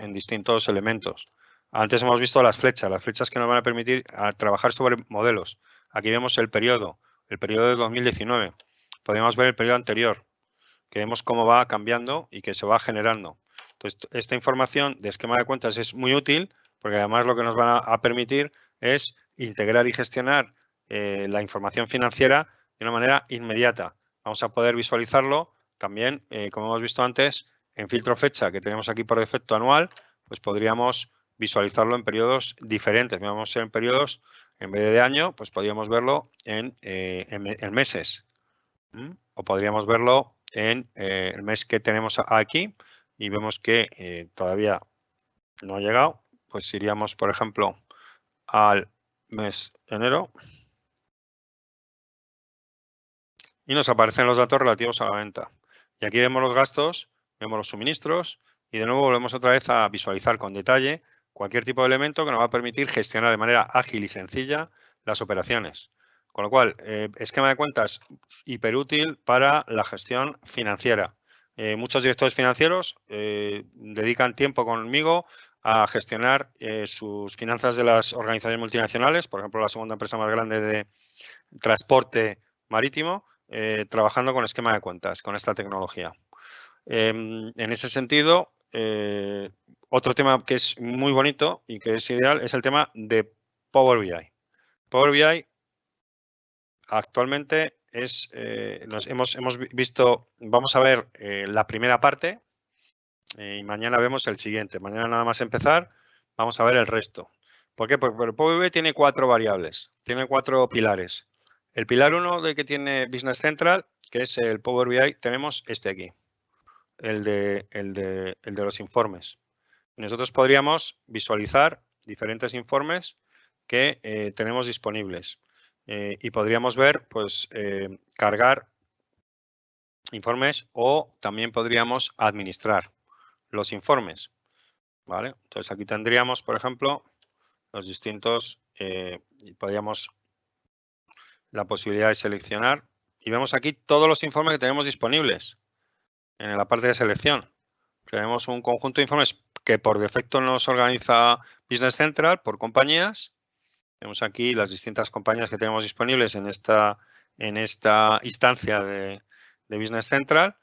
elementos. Antes hemos visto las flechas que nos van a permitir trabajar sobre modelos. Aquí vemos el periodo de 2019. Podemos ver el periodo anterior, que vemos cómo va cambiando y que se va generando. Entonces, esta información de esquema de cuentas es muy útil porque además lo que nos va a permitir es integrar y gestionar la información financiera de una manera inmediata. Vamos a poder visualizarlo también, como hemos visto antes, en filtro fecha que tenemos aquí por defecto anual, pues podríamos visualizarlo en periodos diferentes. Vamos en periodos, en vez de año, pues podríamos verlo en meses. O podríamos verlo en el mes que tenemos aquí y vemos que todavía no ha llegado. Pues iríamos, por ejemplo, al mes de enero y nos aparecen los datos relativos a la venta. Y aquí vemos los gastos, vemos los suministros y de nuevo volvemos otra vez a visualizar con detalle cualquier tipo de elemento que nos va a permitir gestionar de manera ágil y sencilla las operaciones. Con lo cual, esquema de cuentas hiperútil para la gestión financiera. Muchos directores financieros dedican tiempo conmigo a gestionar sus finanzas de las organizaciones multinacionales, por ejemplo, la segunda empresa más grande de transporte marítimo, trabajando con esquema de cuentas, con esta tecnología. En ese sentido, otro tema que es muy bonito y que es ideal es el tema de Power BI. Power BI actualmente es, hemos visto, vamos a ver la primera parte y mañana vemos el siguiente. Mañana nada más empezar, vamos a ver el resto. ¿Por qué? Porque el Power BI tiene 4 variables, tiene 4 pilares. El pilar 1 de que tiene Business Central, que es el Power BI, tenemos este aquí, el de los informes. Nosotros podríamos visualizar diferentes informes que tenemos disponibles y podríamos ver, pues, cargar informes o también podríamos administrar los informes, ¿vale? Entonces aquí tendríamos, por ejemplo, los distintos, podríamos la posibilidad de seleccionar y vemos aquí todos los informes que tenemos disponibles en la parte de selección. Tenemos un conjunto de informes que por defecto nos organiza Business Central por compañías. Vemos aquí las distintas compañías que tenemos disponibles en esta instancia de Business Central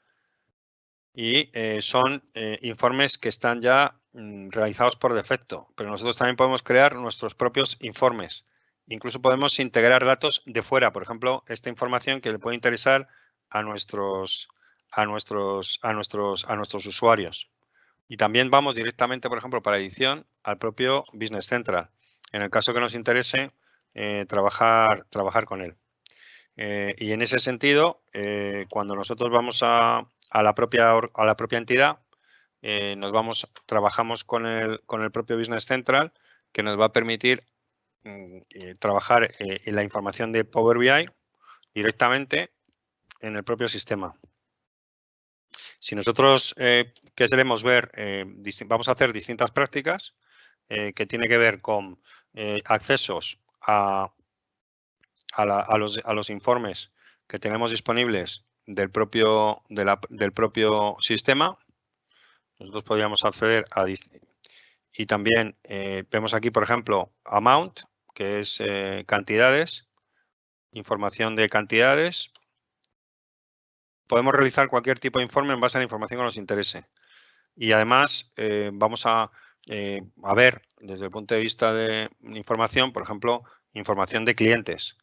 y son informes que están ya realizados por defecto, pero nosotros también podemos crear nuestros propios informes. Incluso podemos integrar datos de fuera, por ejemplo, esta información que le puede interesar a nuestros usuarios. Y también vamos directamente, por ejemplo, para edición al propio Business Central, en el caso que nos interese trabajar con él. Y en ese sentido, cuando nosotros vamos a la propia entidad, trabajamos con el propio Business Central, que nos va a permitir trabajar en la información de Power BI directamente en el propio sistema. Si nosotros queremos ver, vamos a hacer distintas prácticas que tiene que ver con accesos a los informes que tenemos disponibles del propio sistema. Nosotros podríamos acceder a y también vemos aquí, por ejemplo, amount, que es cantidades, información de cantidades. Podemos realizar cualquier tipo de informe en base a la información que nos interese. Y además vamos a ver desde el punto de vista de información, por ejemplo, información de clientes.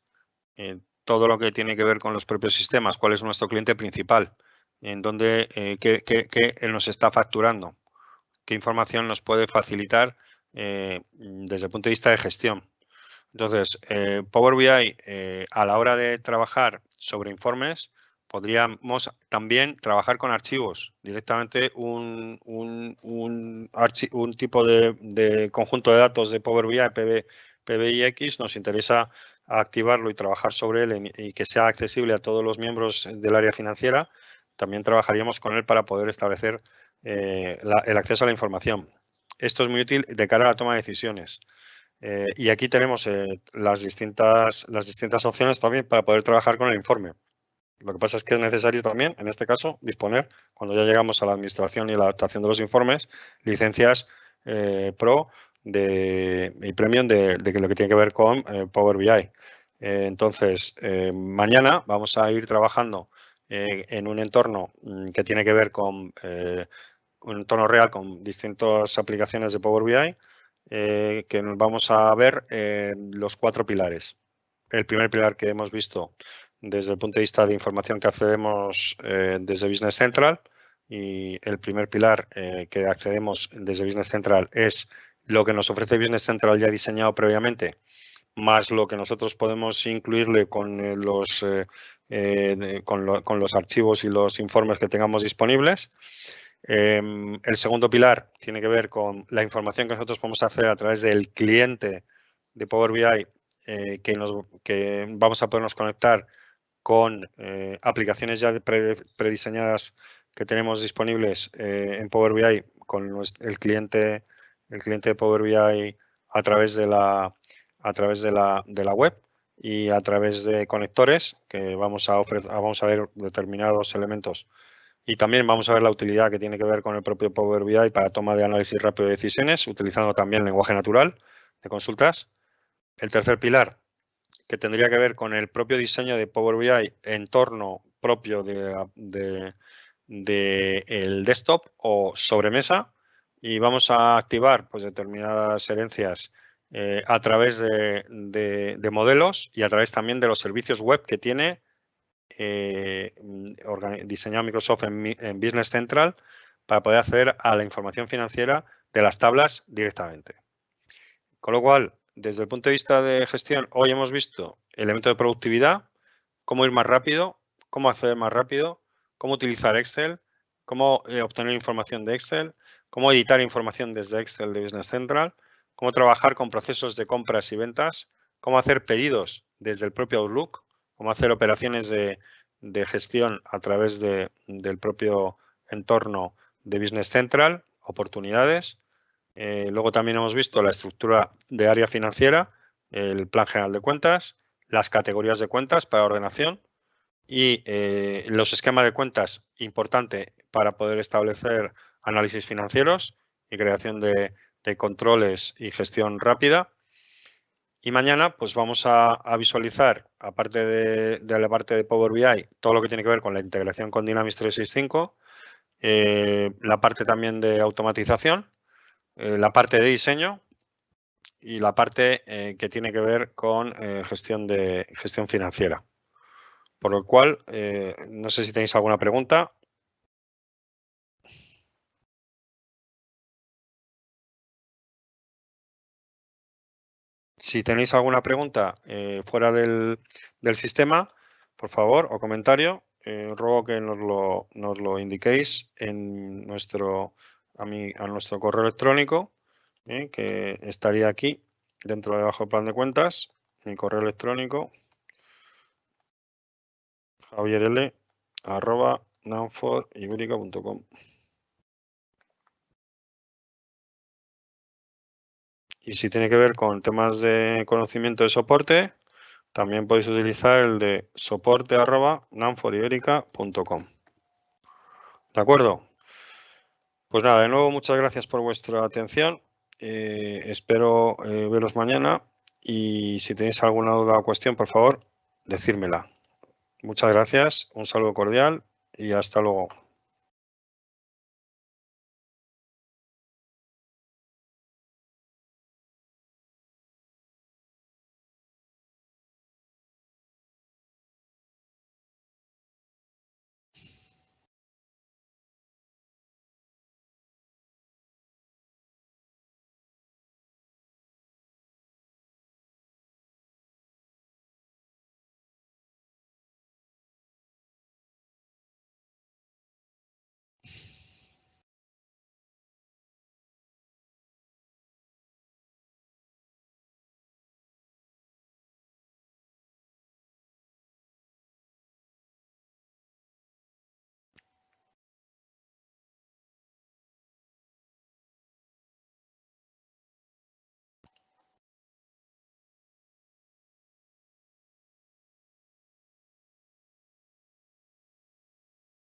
Todo lo que tiene que ver con los propios sistemas, cuál es nuestro cliente principal, en dónde, qué él nos está facturando, qué información nos puede facilitar desde el punto de vista de gestión. Entonces, Power BI a la hora de trabajar sobre informes Podríamos también trabajar con archivos, directamente un tipo de conjunto de datos de Power BI, PBIX, nos interesa activarlo y trabajar sobre él y que sea accesible a todos los miembros del área financiera. También trabajaríamos con él para poder establecer el acceso a la información. Esto es muy útil de cara a la toma de decisiones. Y aquí tenemos las distintas opciones también para poder trabajar con el informe. Lo que pasa es que es necesario también, en este caso, disponer, cuando ya llegamos a la administración y la adaptación de los informes, licencias Pro y Premium de lo que tiene que ver con Power BI. Entonces, mañana vamos a ir trabajando en un entorno que tiene que ver con un entorno real con distintas aplicaciones de Power BI, que nos vamos a ver los 4 pilares. El primer pilar que hemos visto desde el punto de vista de información que accedemos desde Business Central, y el primer pilar que accedemos desde Business Central es lo que nos ofrece Business Central ya diseñado previamente, más lo que nosotros podemos incluirle con los archivos y los informes que tengamos disponibles. El segundo pilar tiene que ver con la información que nosotros podemos hacer a través del cliente de Power BI, que vamos a podernos conectar con aplicaciones ya prediseñadas que tenemos disponibles en Power BI con el cliente de Power BI a través de la web y a través de conectores que vamos a ver determinados elementos. Y también vamos a ver la utilidad que tiene que ver con el propio Power BI para toma de análisis rápido de decisiones, utilizando también lenguaje natural de consultas. El tercer pilar, que tendría que ver con el propio diseño de Power BI en torno propio del desktop o sobremesa, y vamos a activar pues, determinadas herencias a través de modelos y a través también de los servicios web que tiene diseñado Microsoft en Business Central para poder acceder a la información financiera de las tablas directamente. Con lo cual, desde el punto de vista de gestión, hoy hemos visto elementos de productividad, cómo ir más rápido, cómo acceder más rápido, cómo utilizar Excel, cómo obtener información de Excel, cómo editar información desde Excel de Business Central, cómo trabajar con procesos de compras y ventas, cómo hacer pedidos desde el propio Outlook, cómo hacer operaciones de gestión a través del propio entorno de Business Central, oportunidades. Luego también hemos visto la estructura de área financiera, el plan general de cuentas, las categorías de cuentas para ordenación y los esquemas de cuentas, importante para poder establecer análisis financieros y creación de controles y gestión rápida. Y mañana pues vamos a visualizar, aparte de la parte de Power BI, todo lo que tiene que ver con la integración con Dynamics 365, la parte también de automatización, la parte de diseño y la parte que tiene que ver con gestión financiera. Por lo cual, no sé si tenéis alguna pregunta. Si tenéis alguna pregunta fuera del sistema, por favor, o comentario, ruego que nos lo indiquéis en a nuestro correo electrónico, que estaría aquí, dentro de abajo del plan de cuentas, mi correo electrónico, javierl@nanforibrica.com. Y si tiene que ver con temas de conocimiento de soporte, también podéis utilizar el de soporte@nanforibrica.com. ¿De acuerdo? Pues nada, de nuevo muchas gracias por vuestra atención. Espero veros mañana y si tenéis alguna duda o cuestión, por favor, decírmela. Muchas gracias, un saludo cordial y hasta luego.